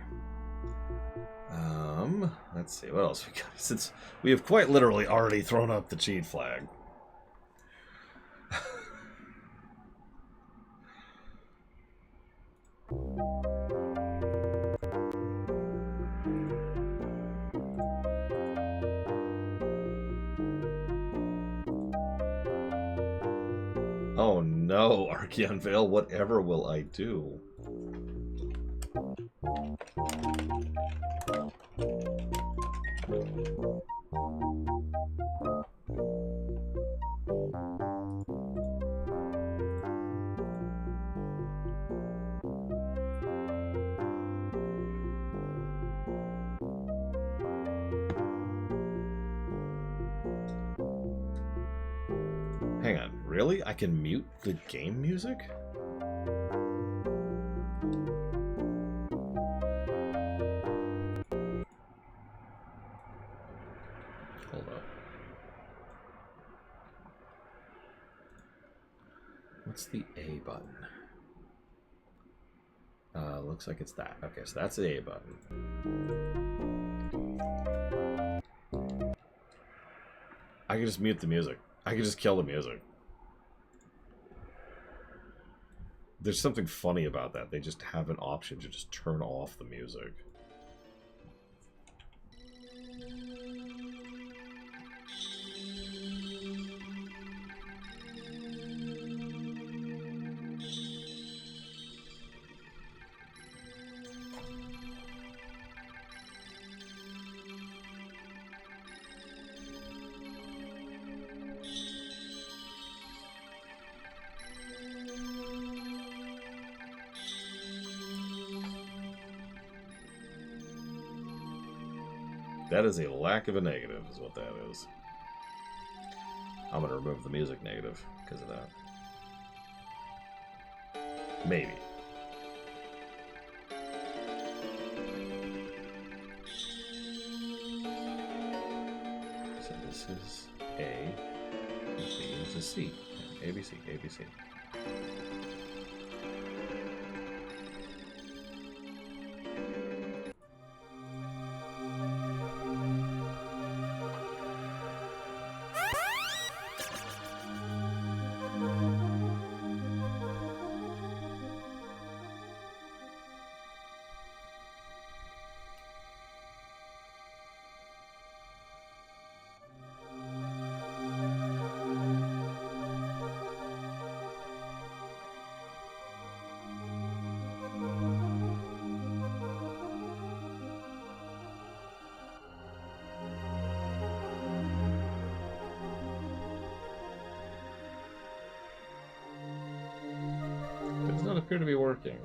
Speaker 1: Let's see, what else we got? Since we have quite literally already thrown up the cheat flag. Oh no, Archeon Vale, whatever will I do? Hang on, really? I can mute the game music? Hold up. What's the A button? Looks like it's that. Okay, so that's the A button. I can just mute the music. I can just kill the music. There's something funny about that. They just have an option to just turn off the music. That is a lack of a negative, is what that is. I'm going to remove the music negative because of that. Maybe. So this is A, B is C. A, B, C, A, B, C. Appear to be working.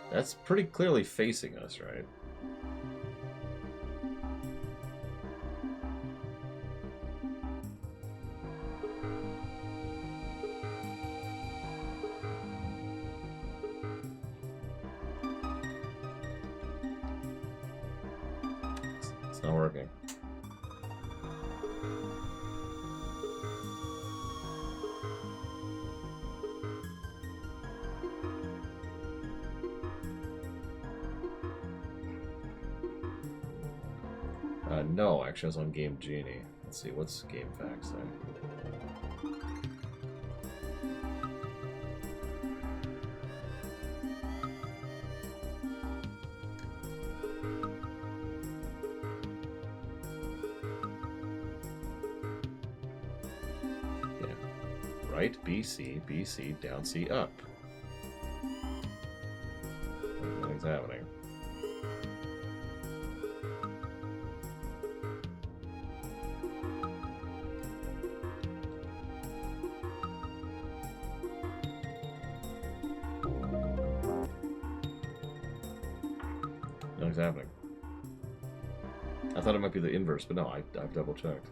Speaker 1: That's pretty clearly facing us, right? It's not working. No, actually, I was on Game Genie. Let's see, what's Game Facts there? Yeah. Right, B, C, B, C, down, C, up. Nothing's happening. Nothing's happening. I thought it might be the inverse, but no, I've double checked.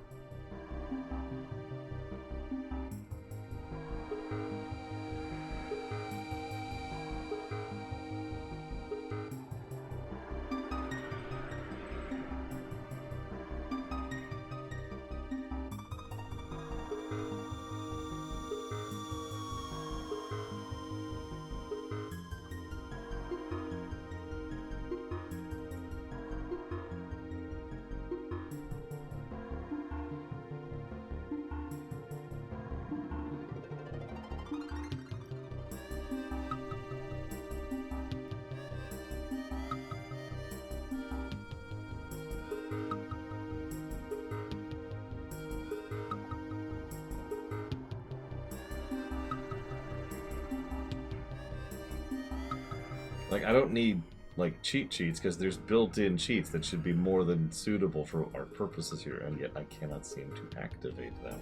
Speaker 1: Like, I don't need, like, cheat sheets, because there's built-in cheats that should be more than suitable for our purposes here, and yet I cannot seem to activate them.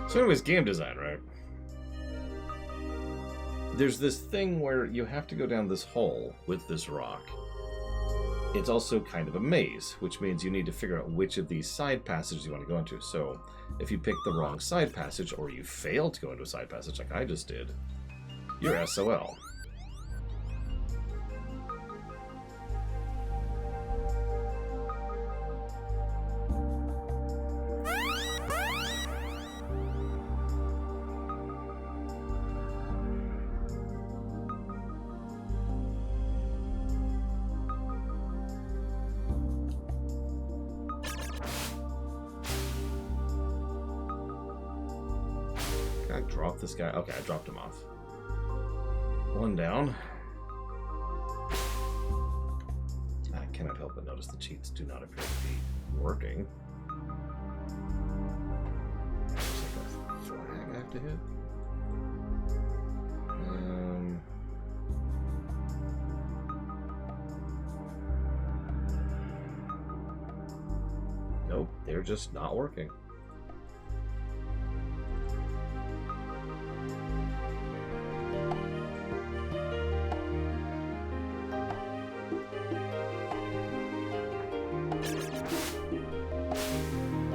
Speaker 1: So anyways, game design, right? There's this thing where you have to go down this hole with this rock. It's also kind of a maze, which means you need to figure out which of these side passages you want to go into. So if you pick the wrong side passage, or you fail to go into a side passage like I just did, you're SOL. Drop this guy. Okay, I dropped him off. One down. I cannot help but notice the cheats do not appear to be working. There's like a flag I have to hit. Nope, they're just not working.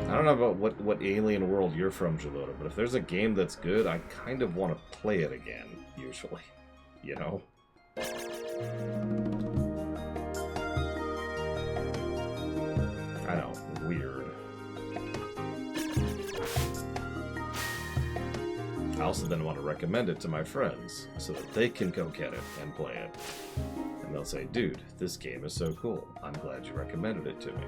Speaker 1: I don't know about what alien world you're from, Jalota, but if there's a game that's good, I kind of want to play it again, usually. You know? I know, weird. I also then want to recommend it to my friends so that they can go get it and play it. And they'll say, dude, this game is so cool. I'm glad you recommended it to me.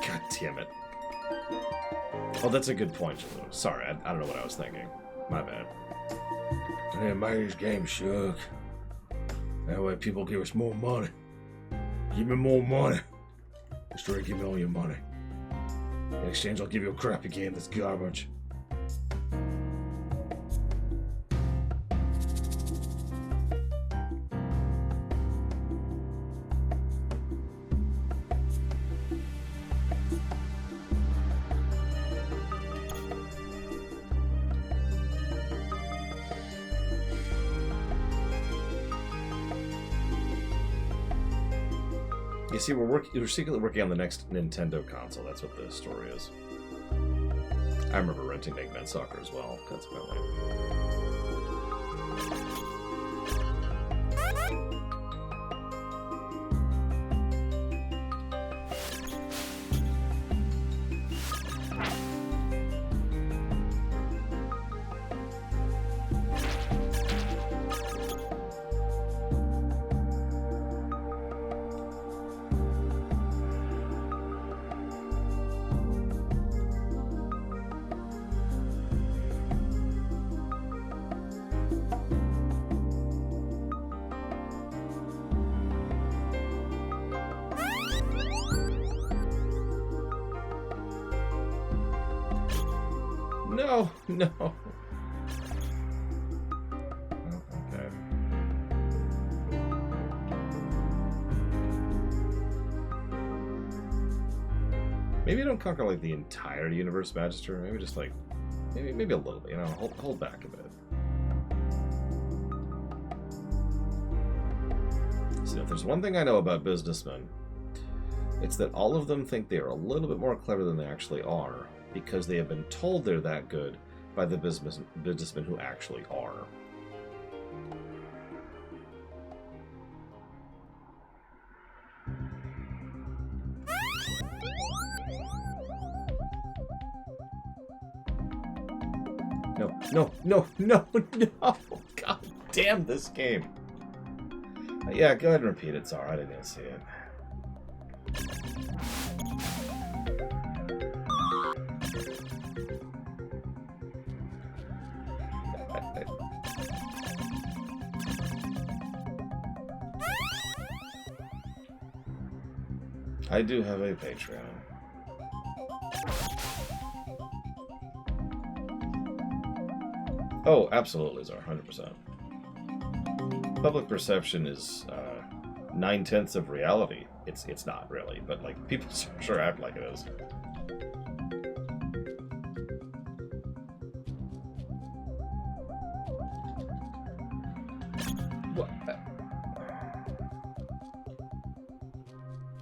Speaker 1: God damn it. Oh, that's a good point, Jalou. Sorry, I don't know what I was thinking. My bad.
Speaker 3: Yeah, make this game shook. That way people give us more money. Give me more money. Straight give me all your money. In exchange, I'll give you a crappy game that's garbage.
Speaker 1: You see, we're secretly working on the next Nintendo console. That's what the story is. I remember renting Eggman Soccer as well, consequently. No, no. Oh, okay. Maybe don't conquer like the entire universe, Magister. Maybe just like, maybe a little bit. You know, hold back a bit. So if there's one thing I know about businessmen, it's that all of them think they are a little bit more clever than they actually are, because they have been told they're that good by the businessmen who actually are. No, no, no, no, no! God damn this game! Yeah, go ahead and repeat it. It's alright, I didn't see it. I do have a Patreon. Oh, absolutely, Zar, 100%. Public perception is 9/10 of reality. It's not really, but like people sure act like it is. What?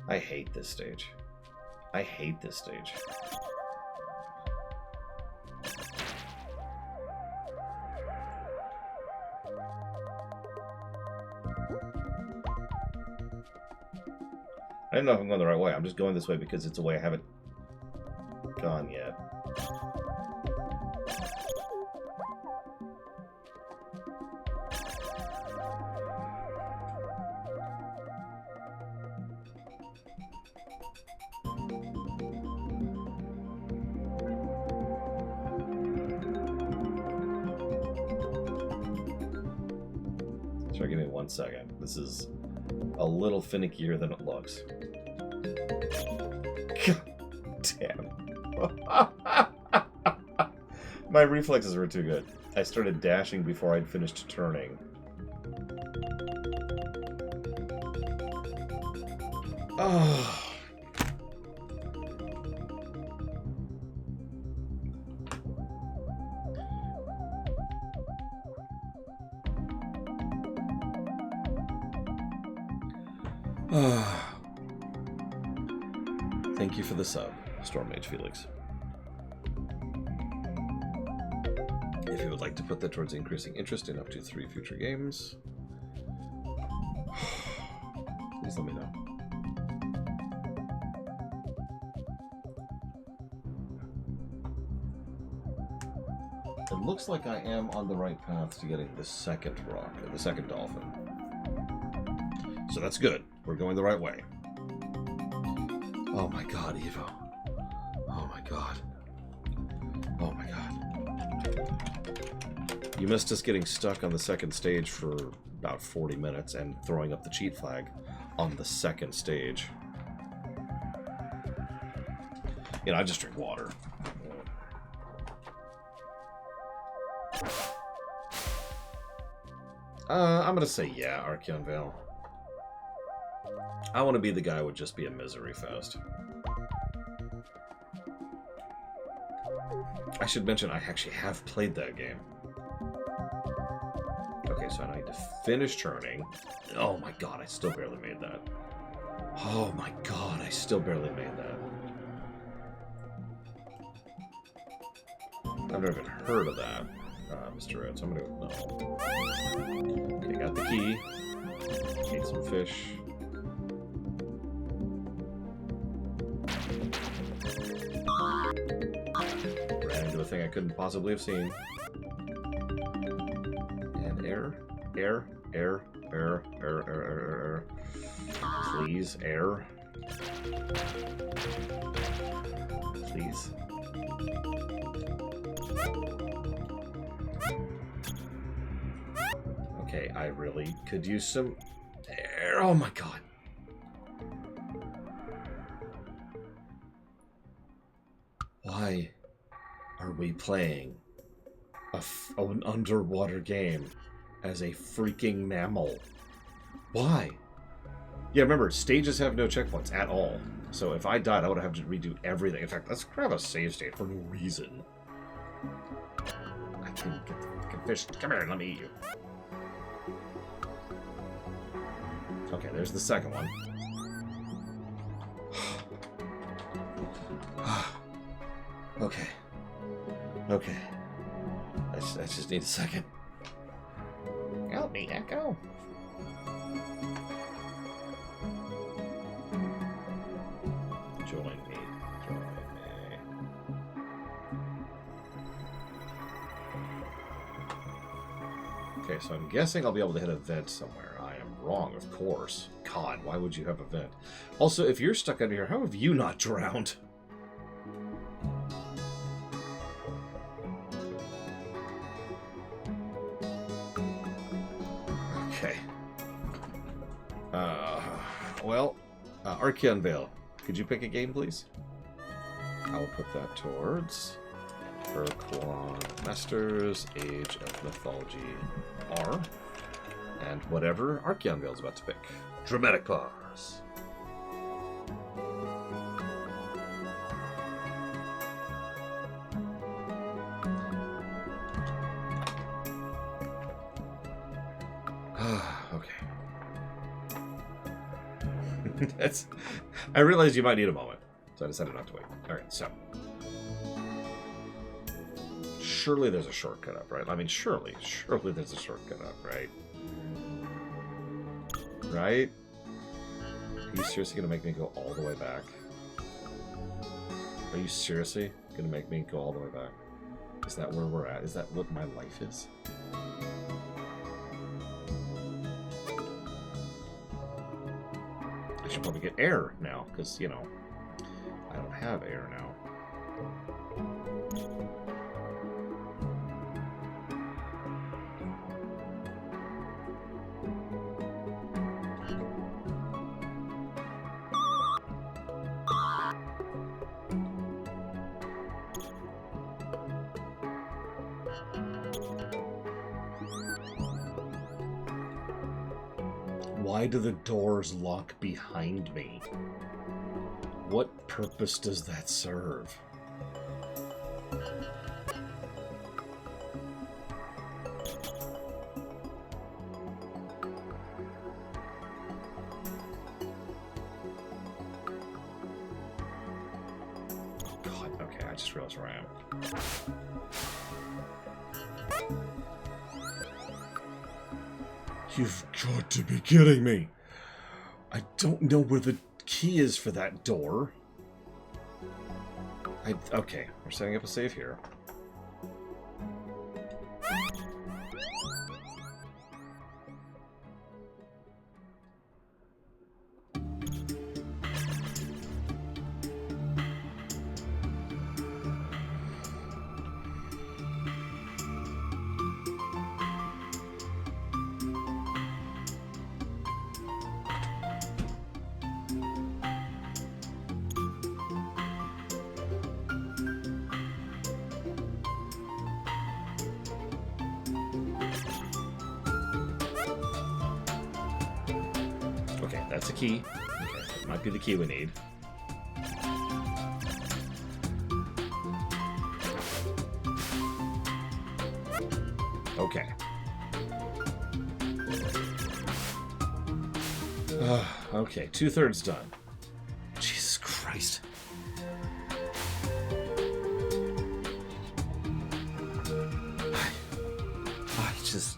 Speaker 1: I hate this stage. I hate this stage. I don't know if I'm going the right way. I'm just going this way because it's a way I haven't gone yet. Sorry, give me 1 second. This is a little finickier than it looks. God damn. My reflexes were too good. I started dashing before I'd finished turning. Oh. Thank you for the sub, Storm Mage Felix. If you would like to put that towards increasing interest in up to 3 future games, please let me know. It looks like I am on the right path to getting the second rock, or the second dolphin. So that's good. We're going the right way. Oh my god, Evo. Oh my god. Oh my god. You missed us getting stuck on the second stage for about 40 minutes and throwing up the cheat flag on the second stage. You know, I just drink water. I'm gonna say yeah, Archeon Vale. I want to be the guy who would just be a misery fest. I should mention I actually have played that game. Okay, so I need to finish turning. Oh my god, I still barely made that. Oh my god, I still barely made that. I've never even heard of that, Mr. Red, so I'm gonna go, no. Okay, got the key. Ate some fish. Ran into a thing I couldn't possibly have seen. And air. Please, air. Please. Okay, I really could use some air. Oh my god. Why are we playing an underwater game as a freaking mammal? Why? Yeah, remember, stages have no checkpoints at all. So if I died, I would have to redo everything. In fact, let's grab a save state for no reason. I can get the fucking fish. Come here, let me eat you. Okay, there's the second one. Okay. Okay. I just need a second. Help me, Echo. Join me. Join me. Okay, so I'm guessing I'll be able to hit a vent somewhere. I am wrong, of course. God, why would you have a vent? Also, if you're stuck under here, how have you not drowned? Okay. Archeon Vale. Could you pick a game, please? I'll put that towards Urquan Masters, Age of Mythology R, and whatever Archeon Vale's about to pick. Dramatic pause. Okay. I realized you might need a moment, so I decided not to wait. Alright, so. Surely there's a shortcut up, right? I mean, surely there's a shortcut up, right? Right? Are you seriously gonna make me go all the way back? Are you seriously gonna make me go all the way back? Is that where we're at? Is that what my life is? I should probably get air now, because, you know, I don't have air now. Why do the doors lock behind me? What purpose does that serve? just realized where I am. You've got to be kidding me. I don't know where the key is for that door. Okay, we're setting up a save here. Okay, that's a key. Okay, that might be the key we need. Okay. Okay, 2/3 done. Jesus Christ. I just...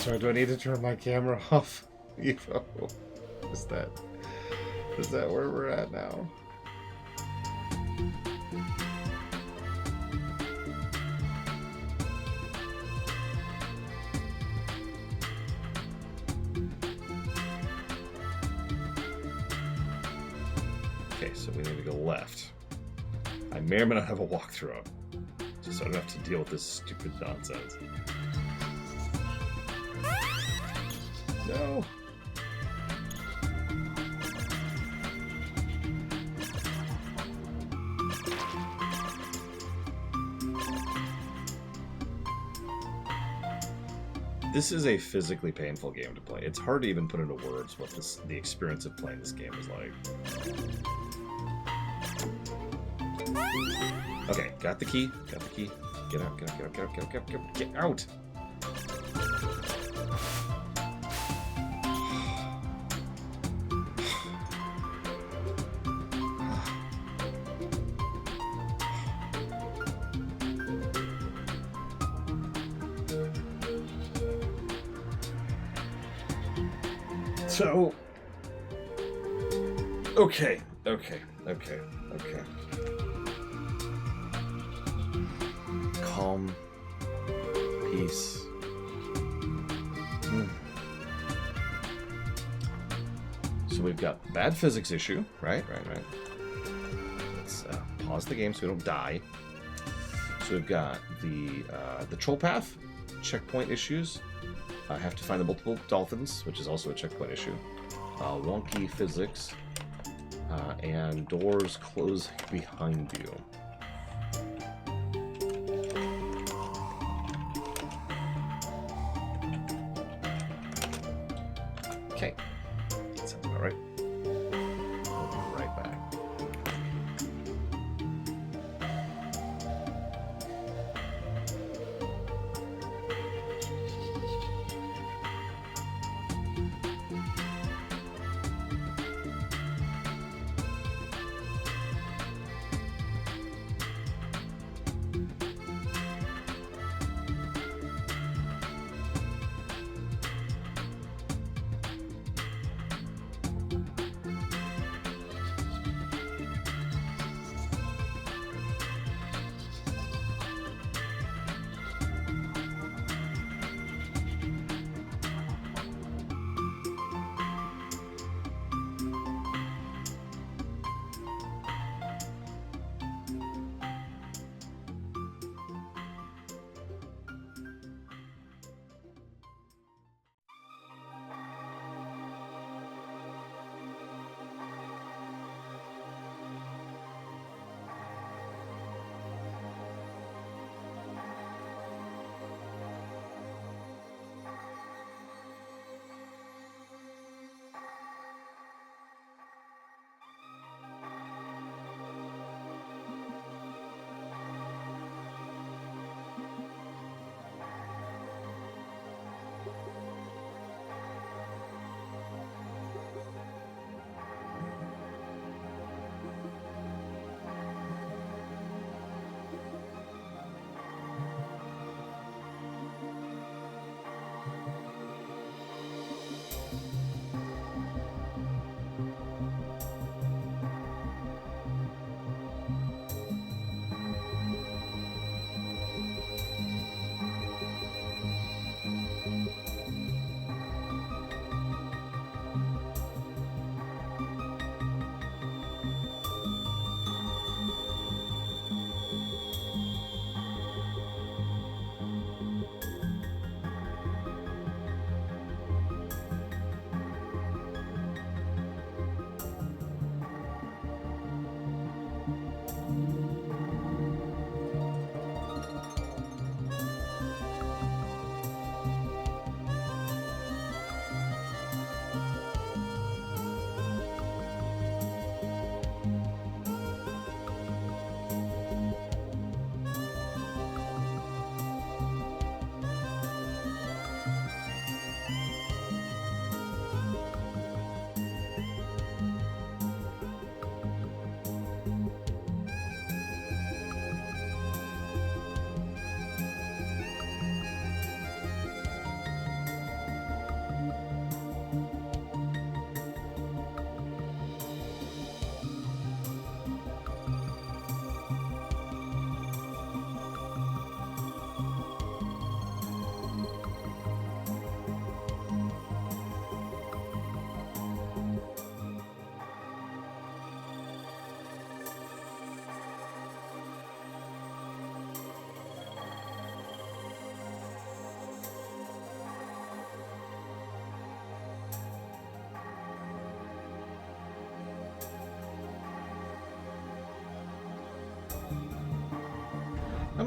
Speaker 1: Sorry, do I need to turn my camera off? Evo. Is that where we're at now? Okay, so we need to go left. I may or may not have a walkthrough up, just so I don't have to deal with this stupid nonsense. No. This is a physically painful game to play. It's hard to even put into words what the experience of playing this game is like. Okay, got the key. Got the key. Get out, get out, get out, get out, get out, get out, get out! So, okay. Calm, peace. So we've got bad physics issue, right? Let's pause the game so we don't die. So we've got the troll path, checkpoint issues. I have to find the multiple dolphins, which is also a checkpoint issue. Wonky physics. And doors closing behind you. Okay. That sounds about right. We'll be right back.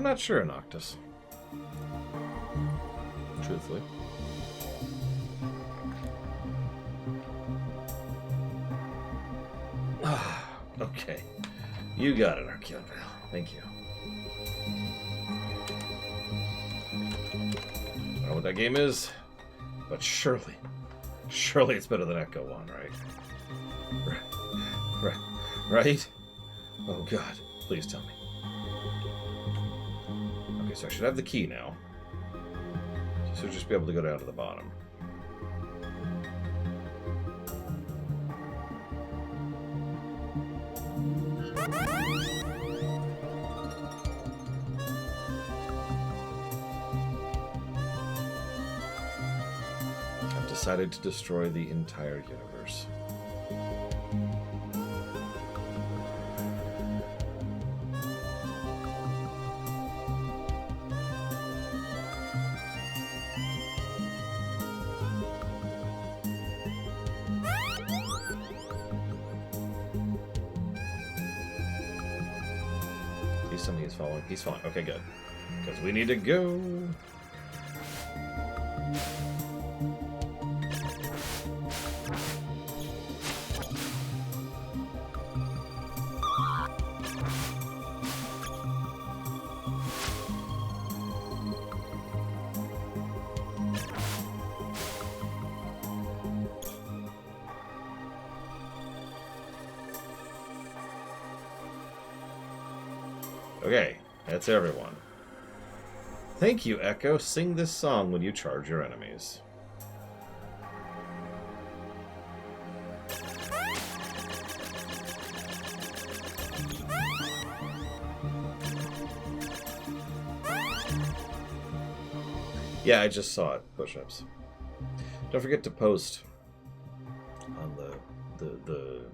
Speaker 1: not sure, Noctis. Truthfully. Okay. You got it, Archeon Vale. Thank you. I don't know what that game is, but surely it's better than Ecco 1, right? Right? Oh god, please tell me. Okay, so I should have the key now. So just be able to go down to the bottom. I've decided to destroy the entire universe. He's following. He's following. Okay, good. Because we need to go. Okay, that's everyone. Thank you, Ecco. Sing this song when you charge your enemies. Yeah, I just saw it. Push-ups. Don't forget to post on the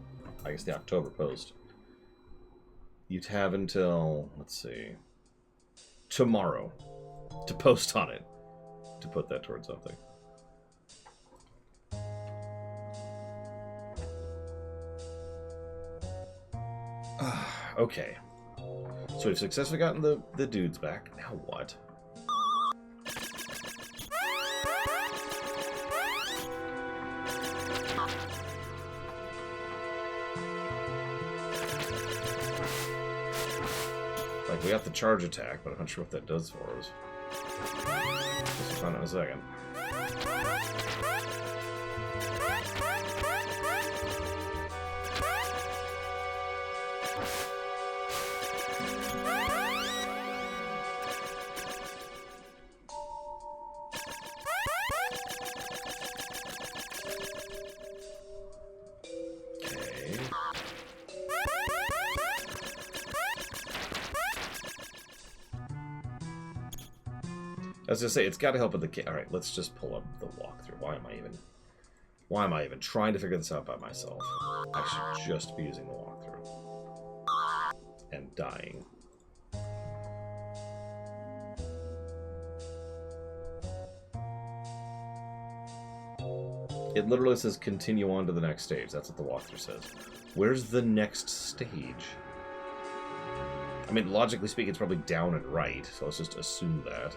Speaker 1: I guess the October post. You'd have until, let's see, tomorrow to post on it, to put that towards something. Okay. So we've successfully gotten the dudes back. Now what? Like, we got the charge attack, but I'm not sure what that does for us. We'll find out in a second. I was gonna say, it's got to help with the... Alright, let's just pull up the walkthrough. Why am I even trying to figure this out by myself? I should just be using the walkthrough. And dying. It literally says continue on to the next stage. That's what the walkthrough says. Where's the next stage? I mean, logically speaking, it's probably down and right, so let's just assume that.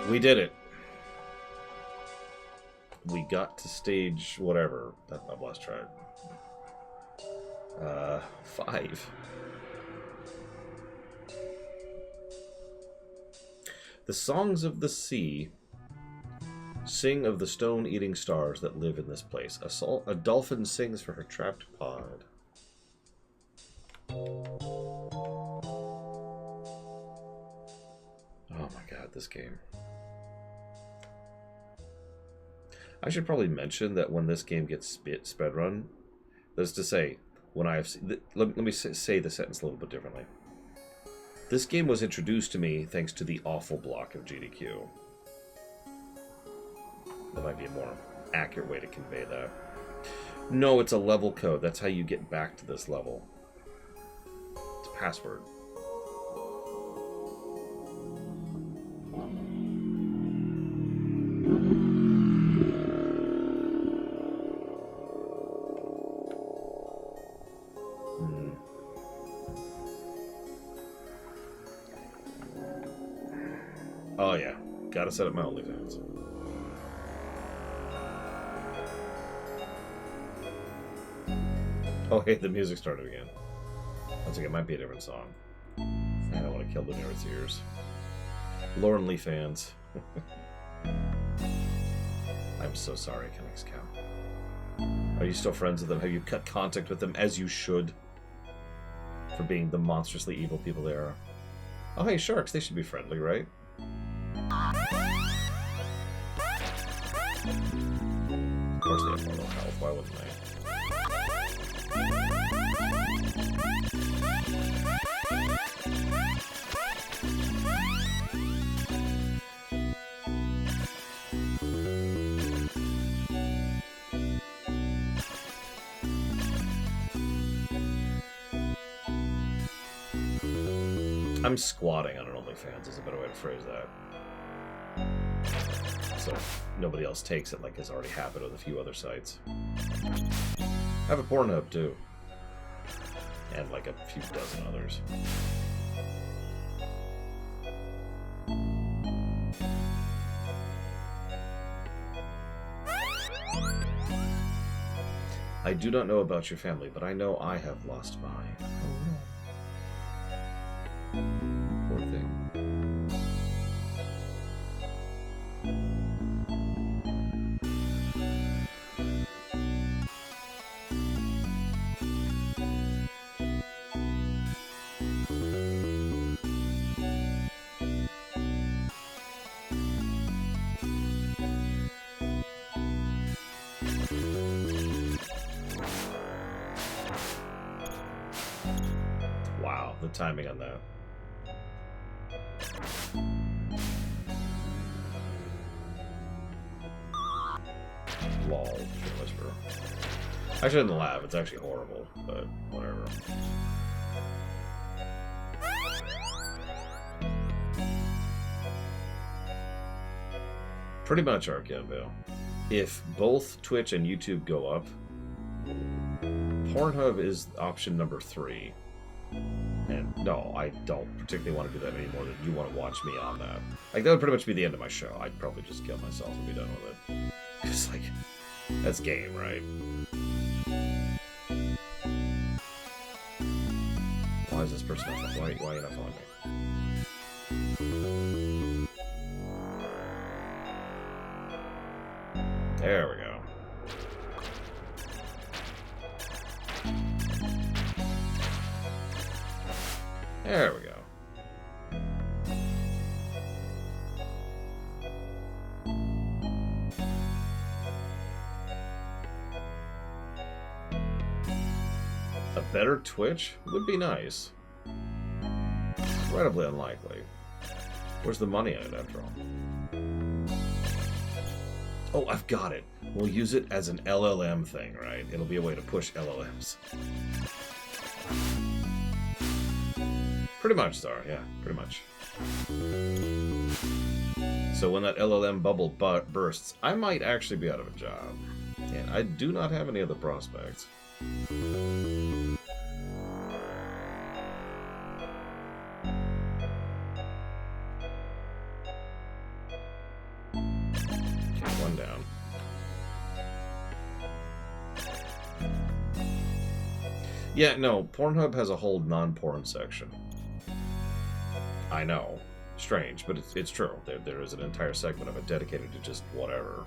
Speaker 1: We did it. We got to stage whatever. I've lost track. 5. The songs of the sea sing of the stone-eating stars that live in this place. A dolphin sings for her trapped pod. Oh my god, this game. I should probably mention that when this game gets sped run, that is to say, when I have seen... Let me say the sentence a little bit differently. This game was introduced to me thanks to the awful block of GDQ. That might be a more accurate way to convey that. No, it's a level code. That's how you get back to this level. password. Oh yeah, gotta set up my OnlyFans. Oh hey, the music started again. I think it might be a different song. I don't want to kill the nerd's ears. Lauren Lee fans. I'm so sorry, Kennex Cow. Are you still friends with them? Have you cut contact with them, as you should, for being the monstrously evil people they are? Oh hey, sharks, they should be friendly, right? Of course they have more health, why wouldn't they? I'm squatting on an OnlyFans is a better way to phrase that. So nobody else takes it like has already happened with a few other sites. I have a Pornhub too. And like a few dozen others. I do not know about your family, but I know I have lost mine. Oh no. Poor thing. Wow, the timing on that. Lol, whisper. I shouldn't laugh, it's actually horrible, but whatever. Pretty much, Arcanville. If both Twitch and YouTube go up, Pornhub is option number 3. And no, I don't particularly want to do that any more than you want to watch me on that. Like, that would pretty much be the end of my show. I'd probably just kill myself and be done with it. Because, like, that's game, right? Why is this person not following? Why are you not following me? There we go. There we go. A better Twitch would be nice. Incredibly unlikely. Where's the money in it, after all? Oh, I've got it. We'll use it as an LLM thing, right? It'll be a way to push LLMs. Pretty much, Star. Yeah, pretty much. So when that LLM bubble bursts, I might actually be out of a job. And I do not have any other prospects. Okay, one down. Yeah, no, Pornhub has a whole non-porn section. I know. Strange, but it's true. There is an entire segment of it dedicated to just whatever.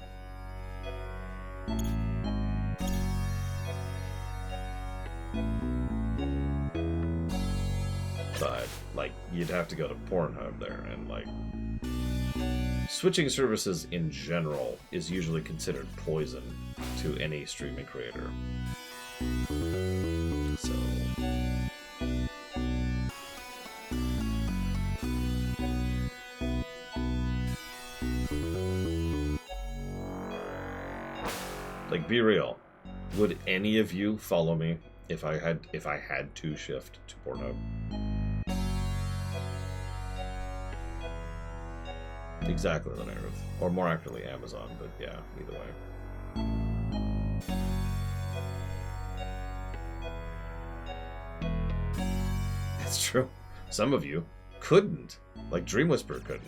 Speaker 1: But, like, you'd have to go to Pornhub there, and, like... Switching services in general is usually considered poison to any streaming creator. So... Like, be real. Would any of you follow me if I had to shift to Pornhub. Exactly the narrative. Or more accurately, Amazon, but yeah, either way. It's true. Some of you couldn't. Like Dream Whisperer couldn't.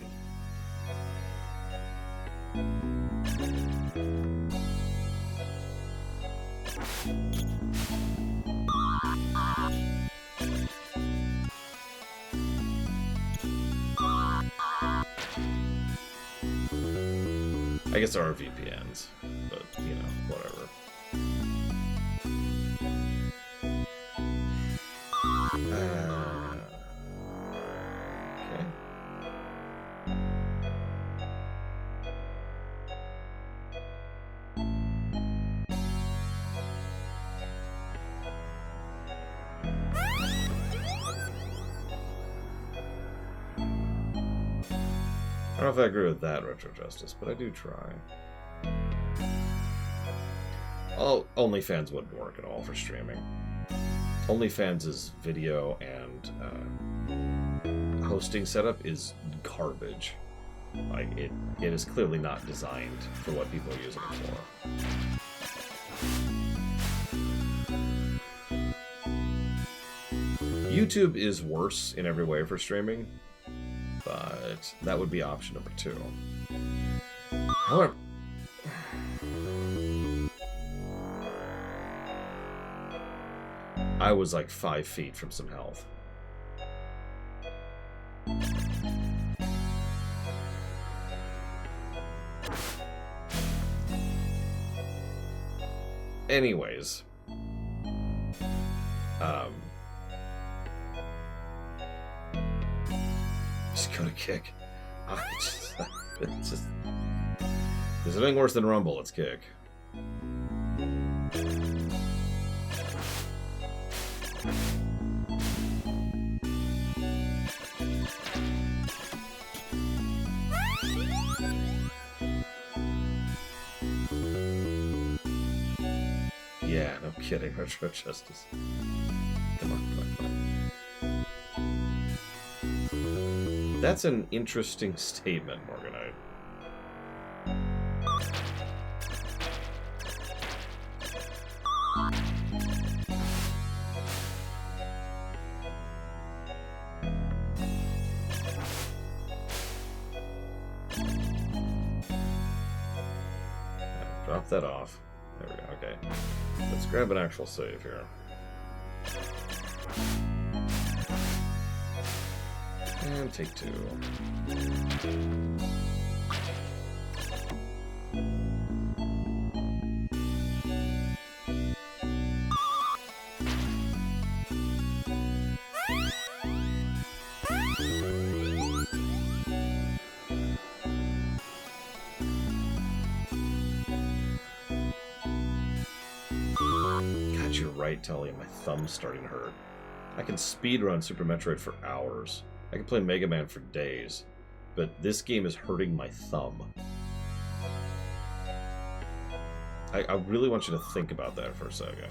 Speaker 1: I guess there are VPNs, but, you know, whatever. Okay. I don't know if I agree with that, Retro Justice, but I do try. Oh, OnlyFans wouldn't work at all for streaming. OnlyFans' video and hosting setup is garbage. Like, it is clearly not designed for what people are using it for. YouTube is worse in every way for streaming, but that would be option number 2. However, I was like 5 feet from some health. Anyways, just go to Kick. It's just, there's nothing worse than Rumble. It's Kick. Yeah, no kidding, Retro Justice. Come on, come on, come on. That's an interesting statement, Morganite. Drop that off. There we go, okay. Let's grab an actual save here. And take 2. You're right, Tully. My thumb's starting to hurt. I can speedrun Super Metroid for hours. I can play Mega Man for days. But this game is hurting my thumb. I really want you to think about that for a second.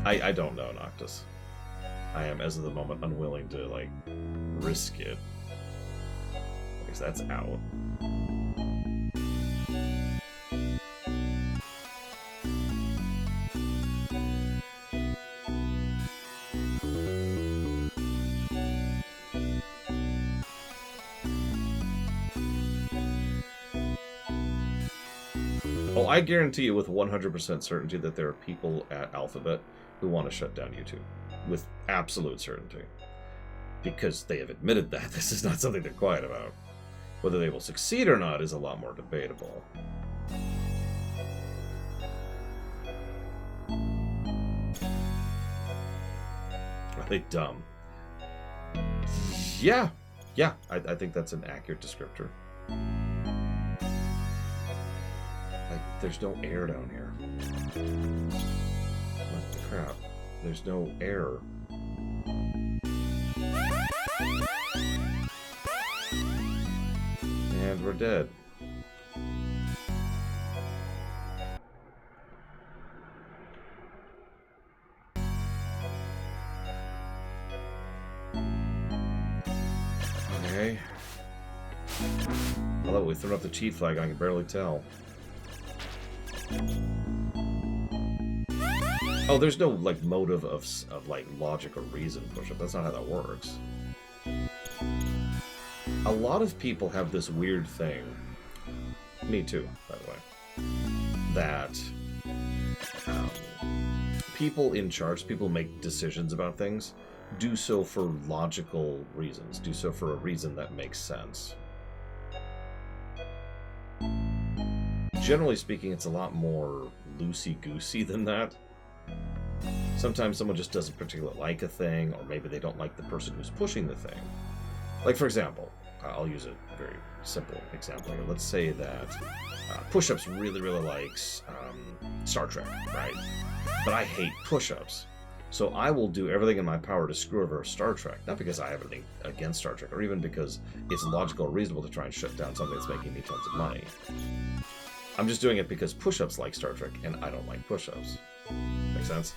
Speaker 1: I don't know, Noctis. I am, as of the moment, unwilling to, like, risk it. Because that's out. Well, I guarantee you with 100% certainty that there are people at Alphabet who want to shut down YouTube. With absolute certainty. Because they have admitted that. This is not something they're quiet about. Whether they will succeed or not is a lot more debatable. Are they dumb? Yeah. Yeah, I think that's an accurate descriptor. Like, there's no air down here. What the crap? There's no air. Because we're dead. Okay. Although we threw up the cheat flag, I can barely tell. Oh, there's no, like, motive of like, logic or reason push-up. That's not how that works. A lot of people have this weird thing, me too, by the way, that people in charge, people make decisions about things, do so for logical reasons, do so for a reason that makes sense. Generally speaking, it's a lot more loosey-goosey than that. Sometimes someone just doesn't particularly like a thing, or maybe they don't like the person who's pushing the thing. Like, for example, I'll use a very simple example here. Let's say that Push-Ups really, really likes Star Trek, right? But I hate Push-Ups. So I will do everything in my power to screw over Star Trek. Not because I have anything against Star Trek, or even because it's logical or reasonable to try and shut down something that's making me tons of money. I'm just doing it because Push-Ups like Star Trek, and I don't like Push-Ups. Make sense?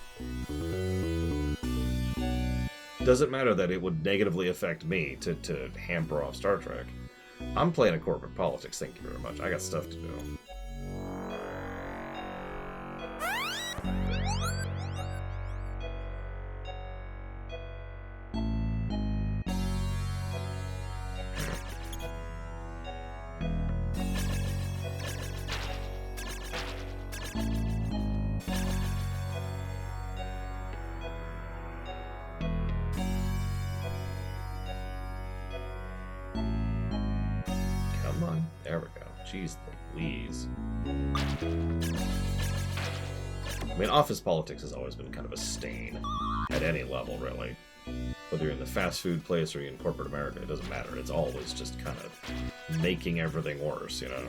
Speaker 1: Doesn't matter that it would negatively affect me to hamper off Star Trek. I'm playing a corporate politics, thank you very much. I got stuff to do. There we go. Jeez Louise. I mean, office politics has always been kind of a stain at any level, really. Whether you're in the fast food place or you're in corporate America, it doesn't matter. It's always just kind of making everything worse, you know?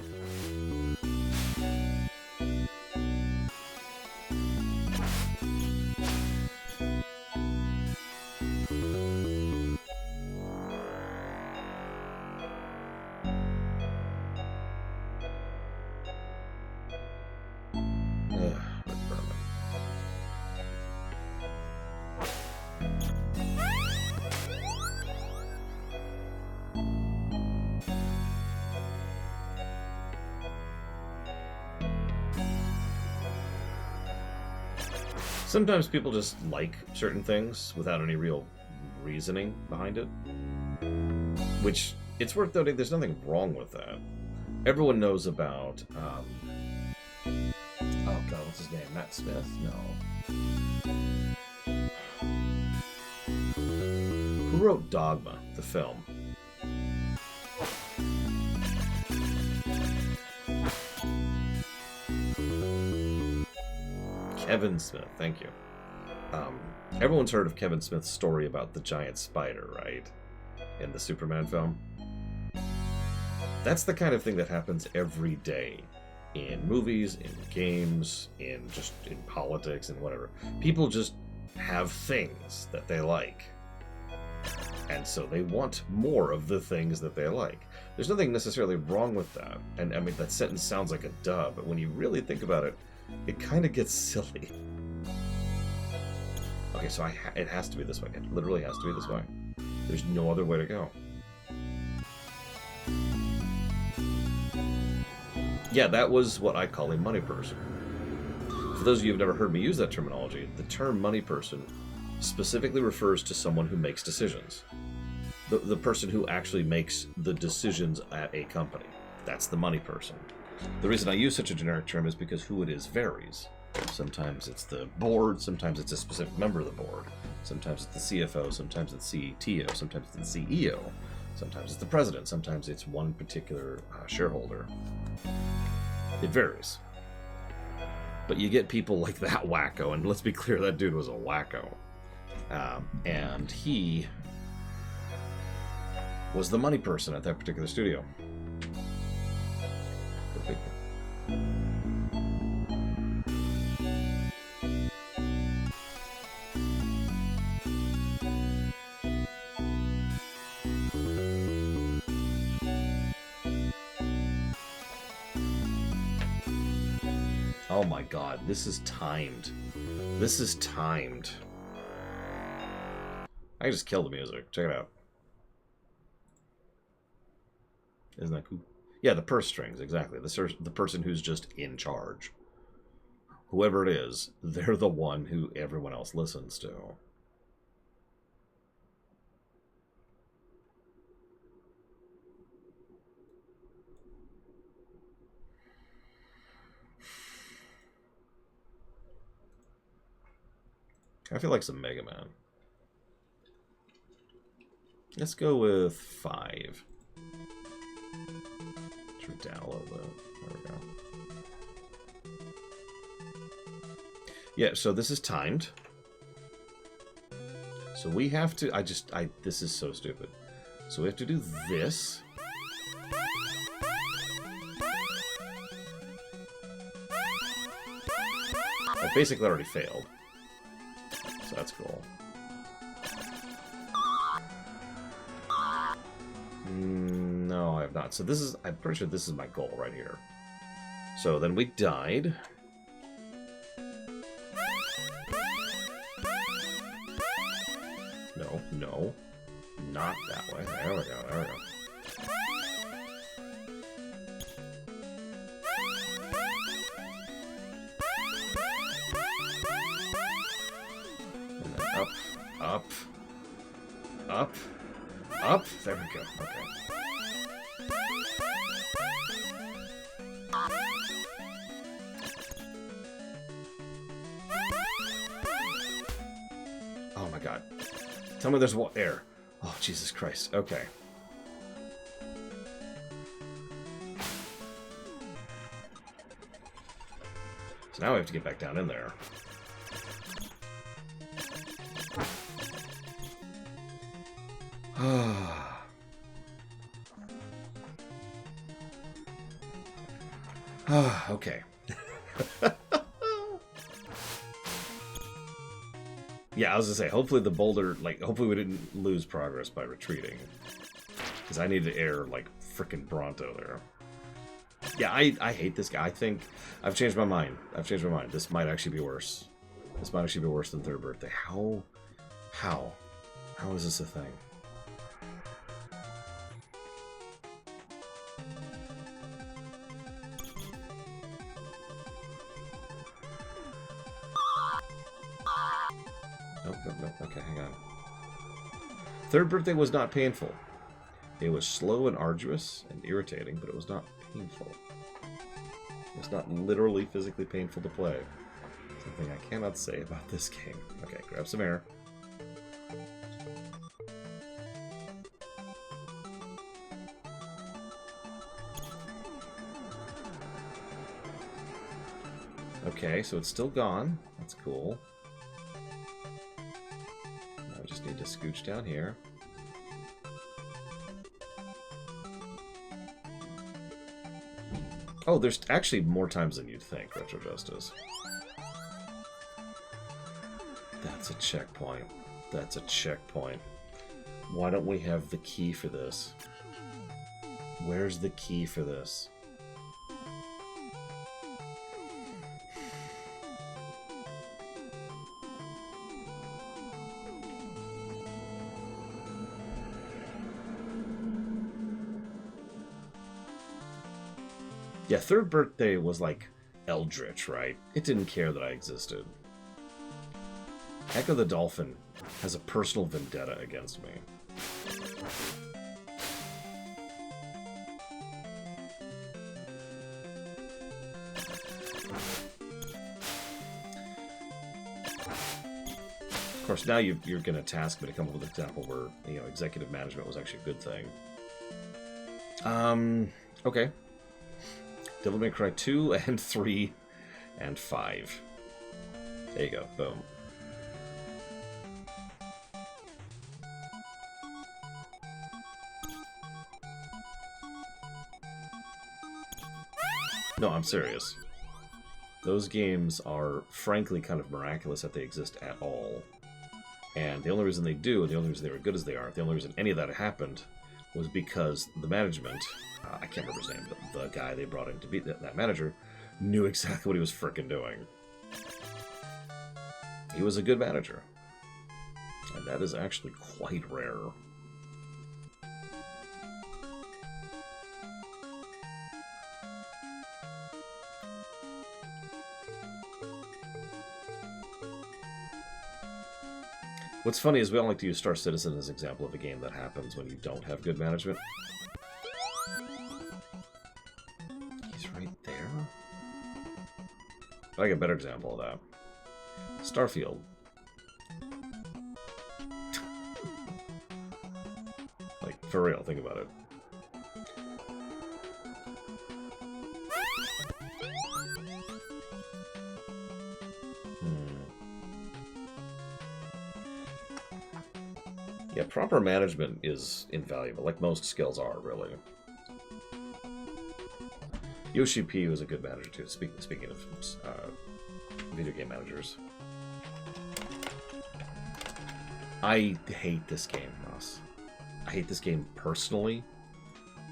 Speaker 1: Sometimes people just like certain things without any real reasoning behind it. Which, it's worth noting, there's nothing wrong with that. Everyone knows about, oh god, what's his name? Matt Smith? No. Who wrote Dogma, the film? Kevin Smith, thank you. Everyone's heard of Kevin Smith's story about the giant spider, right? In the Superman film. That's the kind of thing that happens every day. In movies, in games, in politics, and whatever. People just have things that they like. And so they want more of the things that they like. There's nothing necessarily wrong with that. And I mean, that sentence sounds like a duh, but when you really think about it, it kind of gets silly. Okay, so it has to be this way. It literally has to be this way. There's no other way to go. Yeah, that was what I call a money person. For those of you who've never heard me use that terminology, the term money person specifically refers to someone who makes decisions. The person who actually makes the decisions at a company. That's the money person. The reason I use such a generic term is because who it is varies. Sometimes it's the board, sometimes it's a specific member of the board. Sometimes it's the CFO, sometimes it's CTO, sometimes it's the CEO. Sometimes it's the president, sometimes it's one particular shareholder. It varies. But you get people like that wacko, and let's be clear, that dude was a wacko. And he was the money person at that particular studio. Oh my god, this is timed. This is timed. I can just kill the music. Check it out. Isn't that cool? Yeah, the purse strings, exactly. The person who's just in charge. Whoever it is, they're the one who everyone else listens to. I feel like some Mega Man. Let's go with 5. Turn down a little bit. There we go. Yeah, so this is timed. So we have to... this is so stupid. So we have to do this. I basically already failed. So that's cool. No, I have not. So this is... I'm pretty sure this is my goal right here. So then we died. No, no. Not that way. There we go, there we go. And then up, up, up, up. There we go, okay. Oh my god. Tell me there's air. Oh, Jesus Christ. Okay. So now we have to get back down in there. Okay. Yeah, I was gonna say, hopefully the boulder, like, hopefully we didn't lose progress by retreating. Because I need to air, like, frickin' Bronto there. Yeah, I hate this guy. I think I've changed my mind. I've changed my mind. This might actually be worse. This might actually be worse than Third Birthday. How is this a thing? Nope. Okay, hang on. Third Birthday was not painful. It was slow and arduous and irritating, but it was not painful. It was not literally physically painful to play. Something I cannot say about this game. Okay, grab some air. Okay, so it's still gone. That's cool. Now I just need to scooch down here. Oh, there's actually more times than you'd think, Retro Justice. That's a checkpoint. That's a checkpoint. Why don't we have the key for this? Where's the key for this? Yeah, Third Birthday was like eldritch, right? It didn't care that I existed. Ecco the Dolphin has a personal vendetta against me. Of course, now you're going to task me to come up with an example where, you know, executive management was actually a good thing. Okay. Devil May Cry 2 and 3 and 5. There you go. Boom. No, I'm serious. Those games are, frankly, kind of miraculous that they exist at all. And the only reason they do, and the only reason they were good as they are, the only reason any of that happened was because the management, I can't remember his name, but the guy they brought in to be that manager, knew exactly what he was frickin' doing. He was a good manager. And that is actually quite rare. What's funny is we all like to use Star Citizen as an example of a game that happens when you don't have good management. He's right there? I like a better example of that. Starfield. Like, for real, think about it. Yeah, proper management is invaluable, like most skills are, really. Yoshi P was a good manager, too, speaking of video game managers. I hate this game, Ross. I hate this game personally,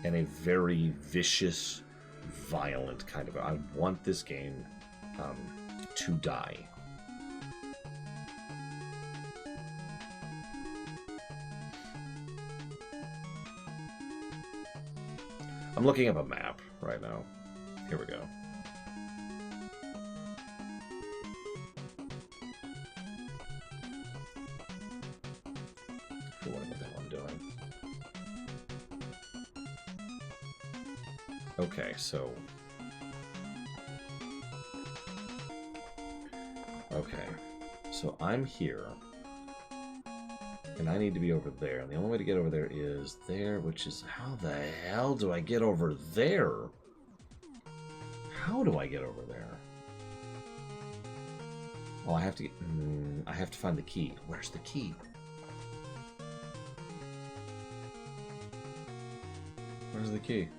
Speaker 1: in a very vicious, violent kind of... I want this game to die. I'm looking up a map right now. Here we go. What the hell I'm doing. Okay, so... Okay. So I'm here. And I need to be over there. And the only way to get over there is there, which is... How the hell do I get over there? How do I get over there? Oh, I have to get... I have to find the key. Where's the key? Where's the key?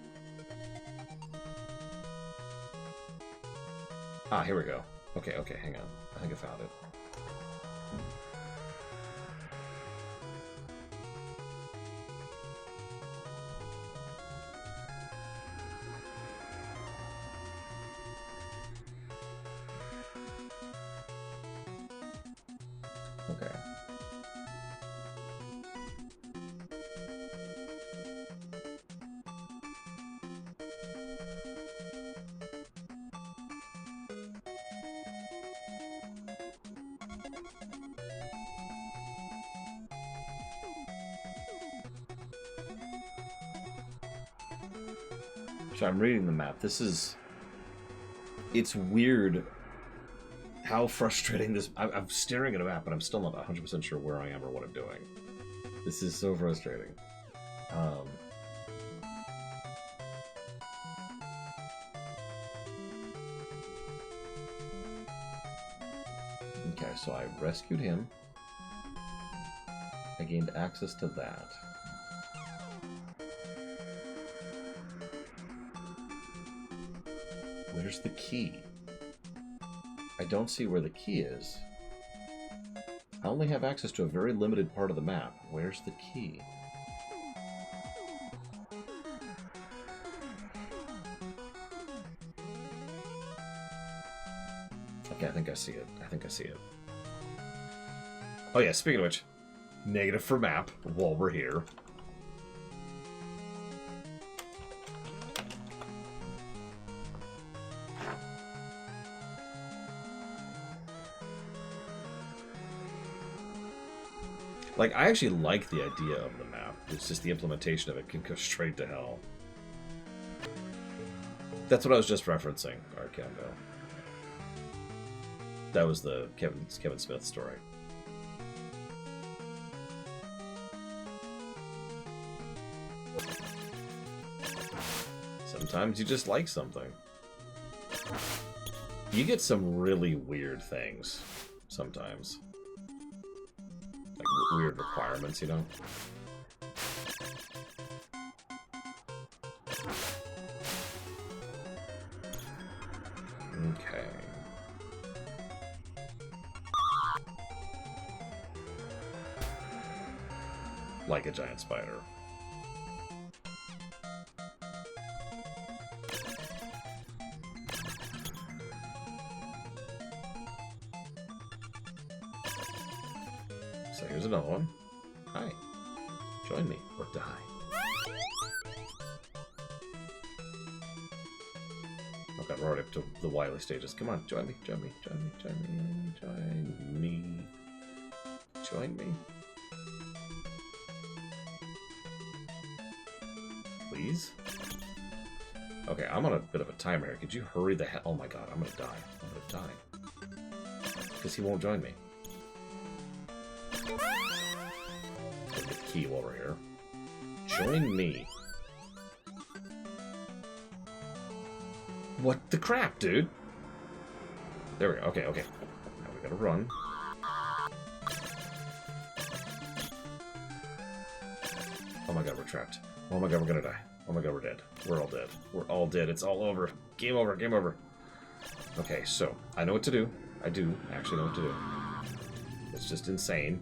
Speaker 1: Ah, here we go. Okay, hang on. I think I found it. Okay. So I'm reading the map. This is... It's weird how frustrating this... I'm staring at a map, but I'm still not 100% sure where I am or what I'm doing. This is so frustrating. Okay, so I rescued him. I gained access to that. Where's the key? I don't see where the key is. I only have access to a very limited part of the map. Where's the key? Okay, I think I see it. I think I see it. Oh yeah, speaking of which, negative for map while we're here. Like, I actually like the idea of the map. It's just the implementation of it can go straight to hell. That's what I was just referencing, Arkando. That was the Kevin Smith story. Sometimes you just like something. You get some really weird things sometimes. Like weird requirements, you know? Okay. Like a giant spider. So here's another one. Hi. Join me or die. Oh god, we're already up to the wily stages. Come on, join me, join me, join me, join me, join me. Join me. Please? Okay, I'm on a bit of a timer here. Could you hurry the hell? Oh my god, I'm gonna die. I'm gonna die. Because he won't join me. Let's get the key while we're here. Join me. What the crap, dude? There we go. Okay, okay. Now we gotta run. Oh my god, we're trapped. Oh my god, we're gonna die. Oh my god, we're dead. We're all dead. We're all dead. It's all over. Game over, game over. Okay, so, I know what to do. I do actually know what to do. It's just insane.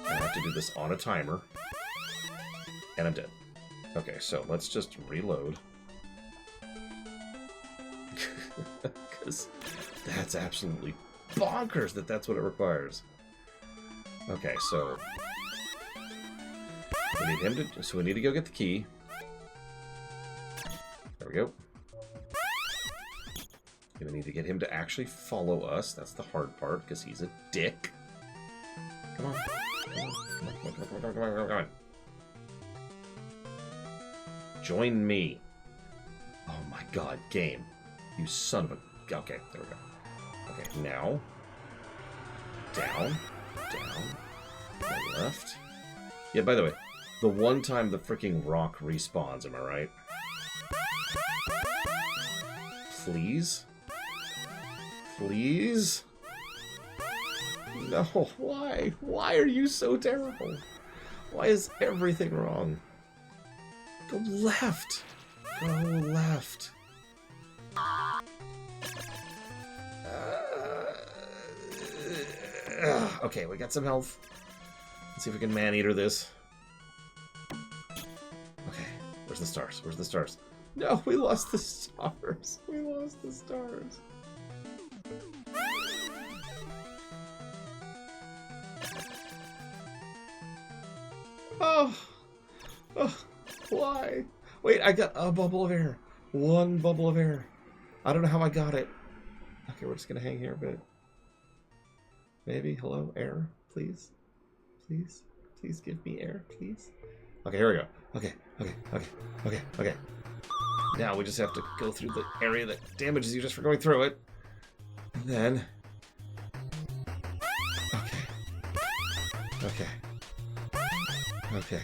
Speaker 1: I have to do this on a timer. And I'm dead. Okay, so let's just reload. Because that's absolutely bonkers that that's what it requires. Okay, so we need him to. So we need to go get the key. There we go. Gonna need to get him to actually follow us. That's the hard part because he's a dick. Come on, come on, come on, come on, come on, come on, come on, come on. Join me. Oh my god, game. You son of a... Okay, there we go. Okay, now. Down. Down. And left. Yeah, by the way, the one time the freaking rock respawns, am I right? Please? Please? No, why? Why are you so terrible? Why is everything wrong? Go left. Go left. Okay, we got some health. Let's see if we can man-eater this. Okay, where's the stars? Where's the stars? No, we lost the stars. We lost the stars. Oh. Oh. Why? Wait, I got a bubble of air. One bubble of air. I don't know how I got it. Okay, we're just gonna hang here a bit. Maybe. Hello, air, please. Please. Please give me air, please. Okay, here we go. Okay, okay, okay, okay, okay. Now we just have to go through the area that damages you just for going through it. And then... Okay. Okay. Okay.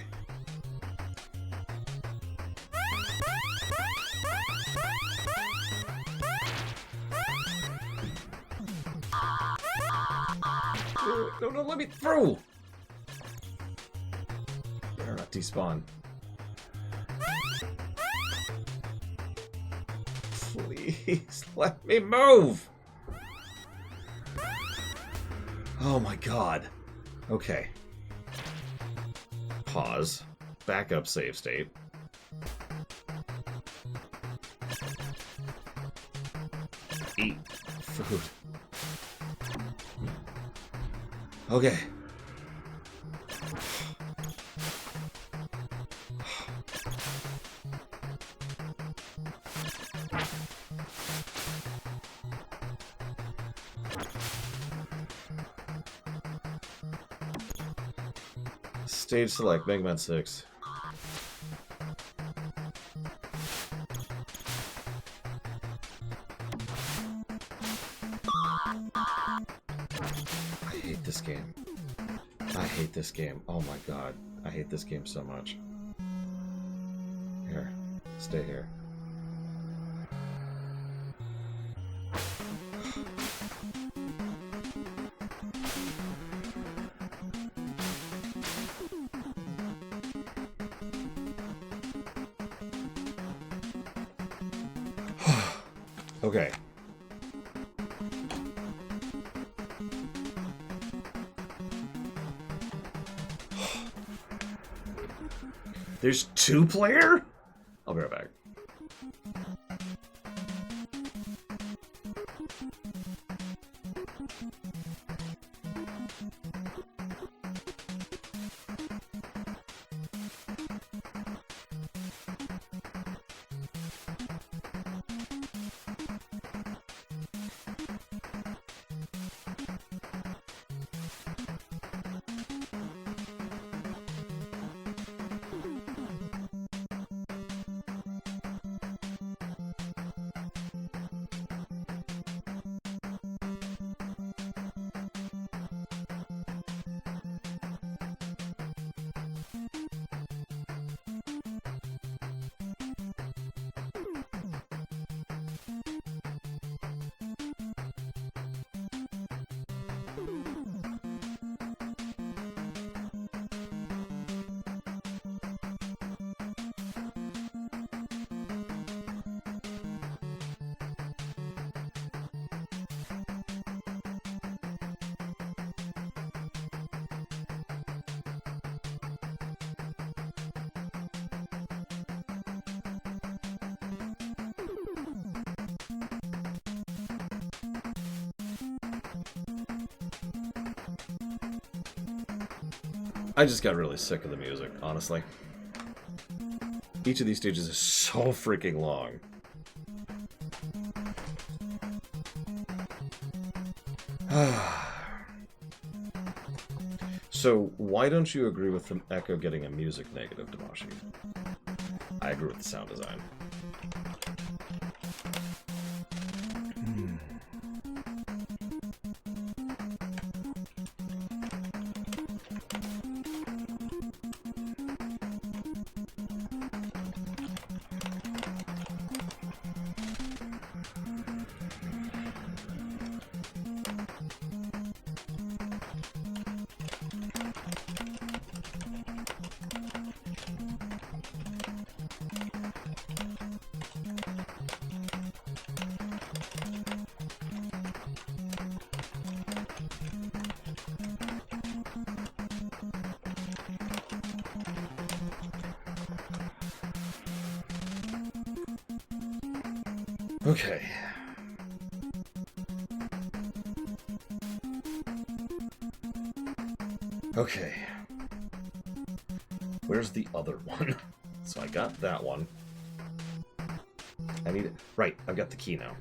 Speaker 1: No, no, let me through! Better not despawn. Please, let me move! Oh my god. Okay. Pause. Back up save state. Eat food. Okay. Stage select, Mega Man 6. I hate this game. I hate this game. Oh my god. I hate this game so much. Here. Stay here. Okay. There's 2-player? I'll be right back. I just got really sick of the music, honestly. Each of these stages is so freaking long. So, why don't you agree with the Ecco getting a music negative, Damashi? I agree with the sound design. Okay. Okay. Where's the other one? So I got that one. I need it. Right, I've got the key now.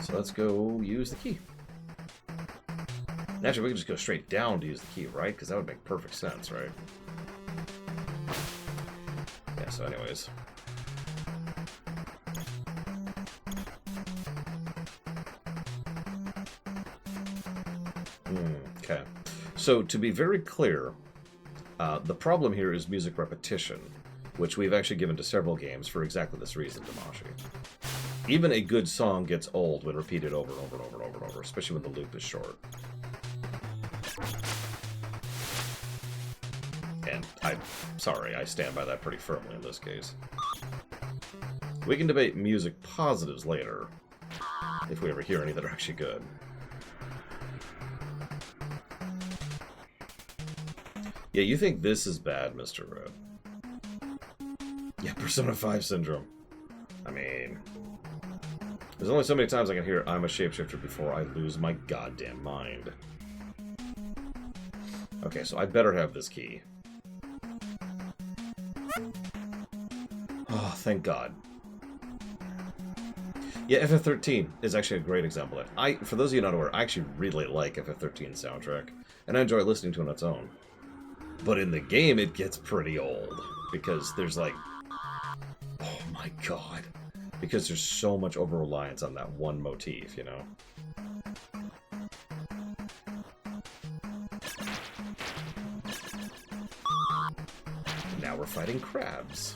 Speaker 1: So let's go use the key. Actually, we can just go straight down to use the key, right? Because that would make perfect sense, right? Yeah, so anyways. Okay. So, to be very clear, the problem here is music repetition, which we've actually given to several games for exactly this reason, Damashi. Even a good song gets old when repeated over and over and over and over and over, especially when the loop is short. And I'm sorry, I stand by that pretty firmly in this case. We can debate music positives later, if we ever hear any that are actually good. Yeah, you think this is bad, Mr. Red. Yeah, Persona 5 syndrome. I mean, there's only so many times I can hear I'm a shapeshifter before I lose my goddamn mind. Okay, so I better have this key. Oh, thank God. Yeah, FF13 is actually a great example of it. For those of you not aware, I actually really like FF13's soundtrack, and I enjoy listening to it on its own. But in the game, it gets pretty old, because there's like... Oh my God. Because there's so much over-reliance on that one motif, you know? Now we're fighting crabs.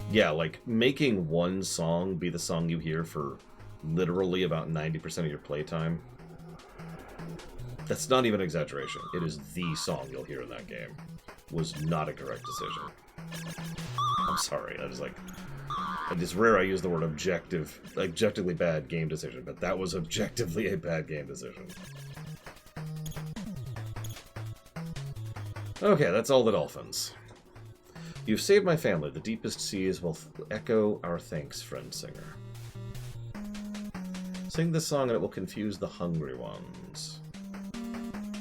Speaker 1: Yeah, like, making one song be the song you hear for literally about 90% of your playtime. That's not even an exaggeration. It is the song you'll hear in that game. Was not a correct decision. I'm sorry, that is like... It's rare I use the word objectively bad game decision, but that was objectively a bad game decision. Okay, that's all the dolphins. You've saved my family. The deepest seas will echo our thanks, friend singer. Sing this song and it will confuse the hungry ones.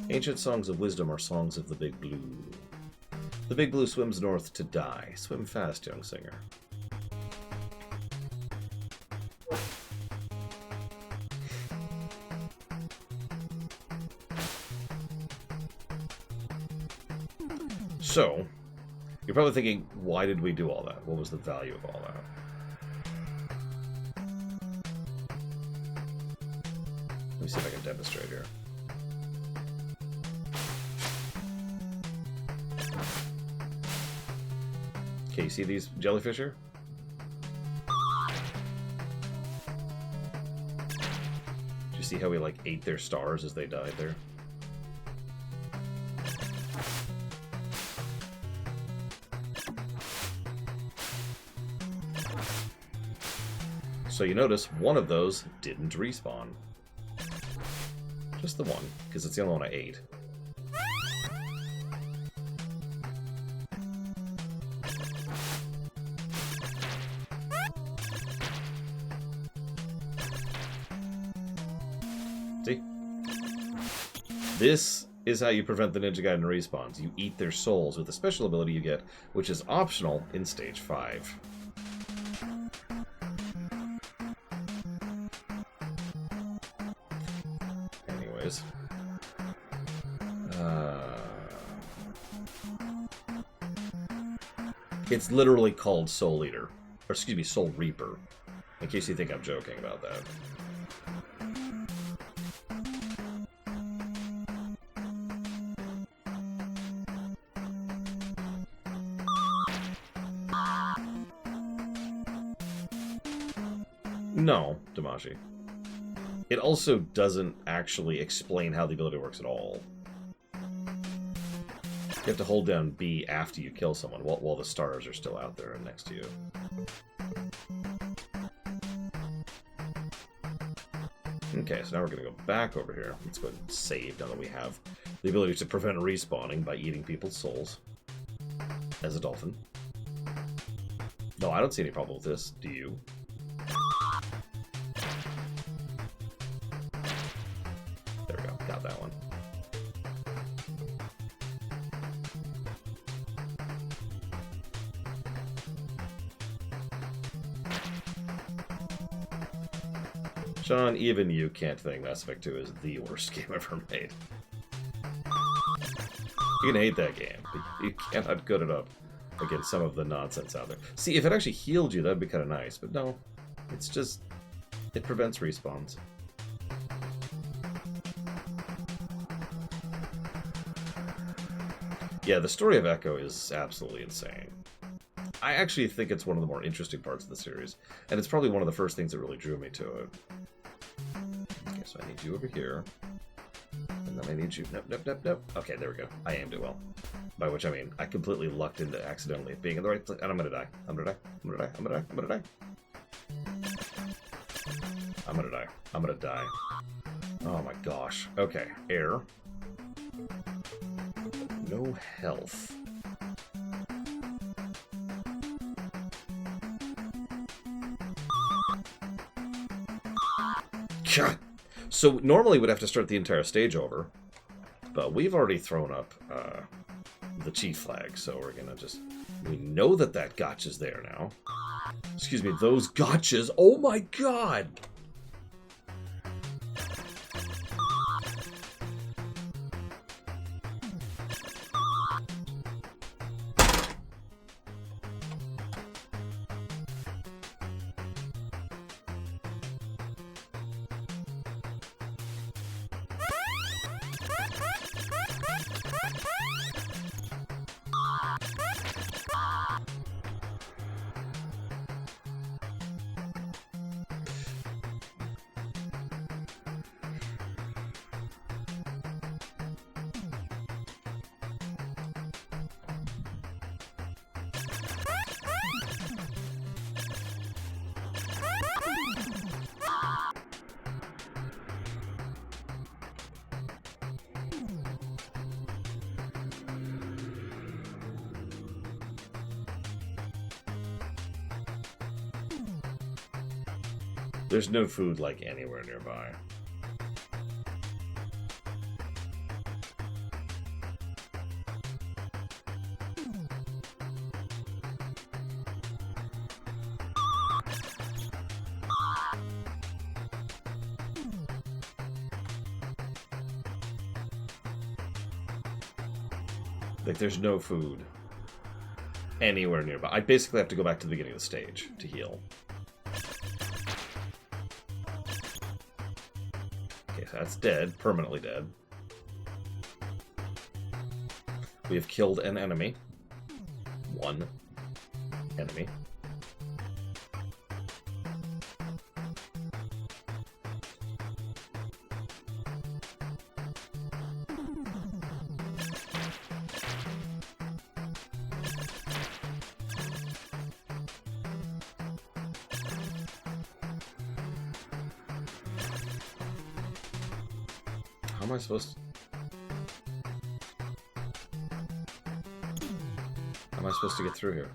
Speaker 1: Ancient songs of wisdom are songs of the Big Blue. The Big Blue swims north to die. Swim fast, young singer. So, you're probably thinking, why did we do all that? What was the value of all that? Let me see if I can demonstrate here. Okay, you see these jellyfish here? Did you see how we, like, ate their stars as they died there? So you notice one of those didn't respawn. Just the one, because it's the only one I ate. See? This is how you prevent the Ninja Gaiden respawns. You eat their souls with a special ability you get, which is optional in Stage 5. Anyways. It's literally called Soul Eater. Or excuse me, Soul Reaper. In case you think I'm joking about that. No, Damashi. It also doesn't actually explain how the ability works at all. You have to hold down B after you kill someone while the stars are still out there and next to you. Okay, so now we're going to go back over here. Let's go ahead and save now that we have the ability to prevent respawning by eating people's souls. As a dolphin. No, I don't see any problem with this. Do you? There we go. Got that one. Sean, even you can't think Mass Effect 2 is the worst game ever made. You can hate that game, but you cannot good it up against some of the nonsense out there. See, if it actually healed you, that'd be kind of nice, but no. It's just... it prevents respawns. Yeah, the story of Ecco is absolutely insane. I actually think it's one of the more interesting parts of the series, and it's probably one of the first things that really drew me to it. Okay, so I need you over here. And then I need you... Nope, nope, nope, nope. Okay, there we go. I aimed it well. By which I mean, I completely lucked into accidentally being in the right place, and I'm gonna die. I'm gonna die. I'm gonna die. I'm gonna die. I'm gonna die. I'm gonna die. I'm gonna die. Oh my gosh. Okay, air. No health. God. So normally we'd have to start the entire stage over, but we've already thrown up the chief flag, so we're gonna just... we know that that gotcha's there now. Excuse me, those gotchas. Oh my god! There's no food, like, anywhere nearby. Like, there's no food anywhere nearby. I basically have to go back to the beginning of the stage to heal. That's dead, permanently dead. We have killed an enemy. One enemy. How am I supposed to... How am I supposed to get through here?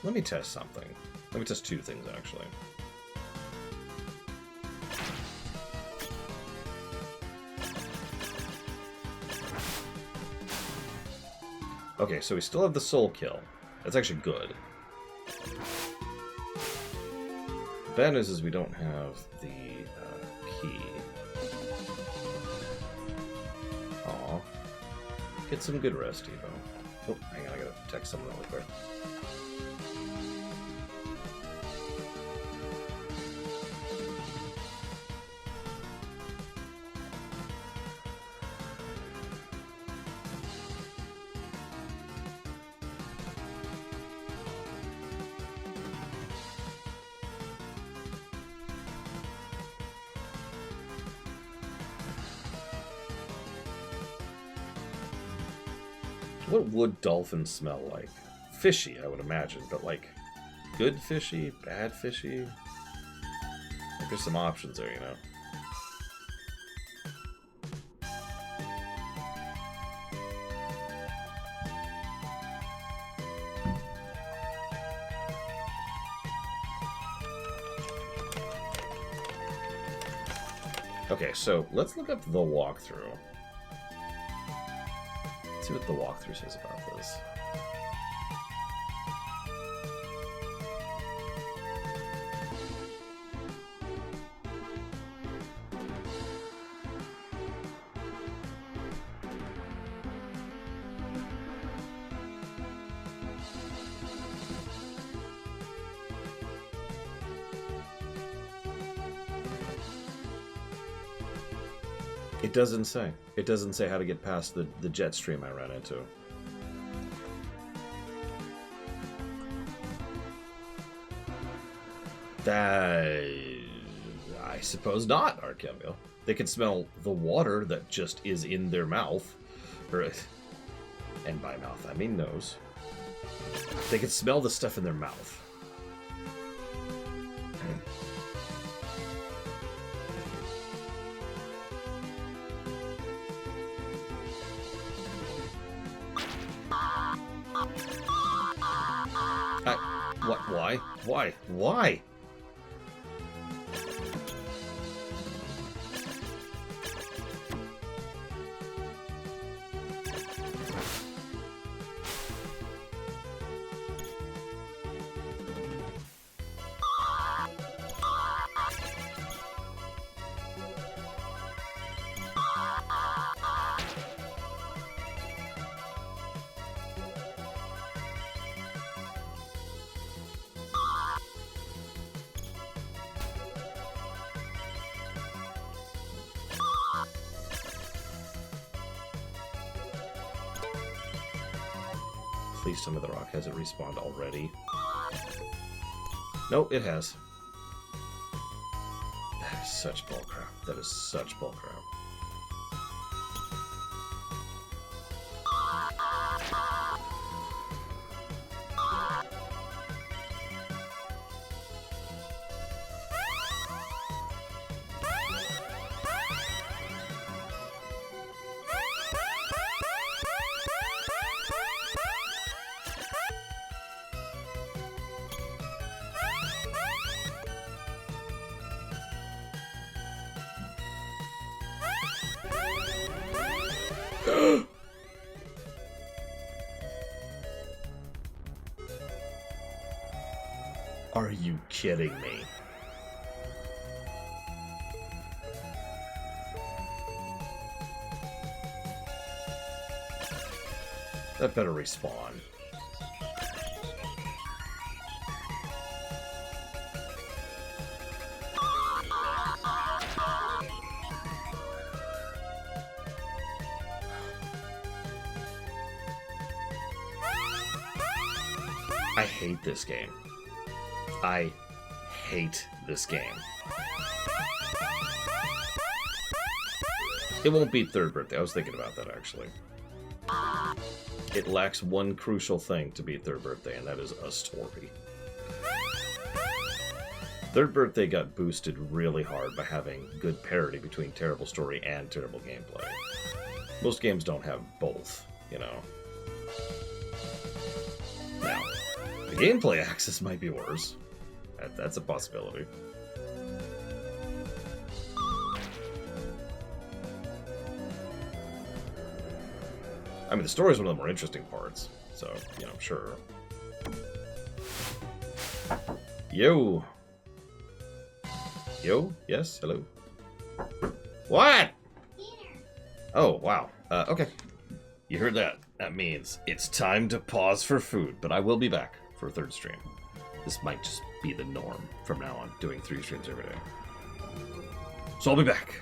Speaker 1: Let me test something. Let me test two things, actually. Okay, so we still have the soul kill. That's actually good. The bad news is we don't have the key. Aw. Get some good rest, Evo. Oh, hang on, I gotta text someone really quick. What would dolphins smell like? Fishy, I would imagine, but like good fishy, bad fishy? Like there's some options there, you know? Okay, so let's look up the walkthrough. Let's see what the walkthrough says about this. It doesn't say. It doesn't say how to get past the jet stream I ran into. I suppose not, Arkemio. They can smell the water that just is in their mouth. And by mouth, I mean nose. They can smell the stuff in their mouth. What? Why? Why? Why? Please tell me the rock hasn't respawned already. Nope, it has. That is such bullcrap. That is such bullcrap. Are you kidding me? That better respawn. I hate this game. I hate this game. It won't beat Third Birthday. I was thinking about that, actually. It lacks one crucial thing to beat Third Birthday, and that is a story. Third Birthday got boosted really hard by having good parity between terrible story and terrible gameplay. Most games don't have both, you know. Now, the gameplay axis might be worse. That's a possibility. I mean, the story is one of the more interesting parts, so, you know, sure. Yo! Yo? Yes? Hello? What? Oh, wow. Okay. You heard that. That means it's time to pause for food, but I will be back for a third stream. This might just be the norm from now on, doing 3 streams every day. So I'll be back.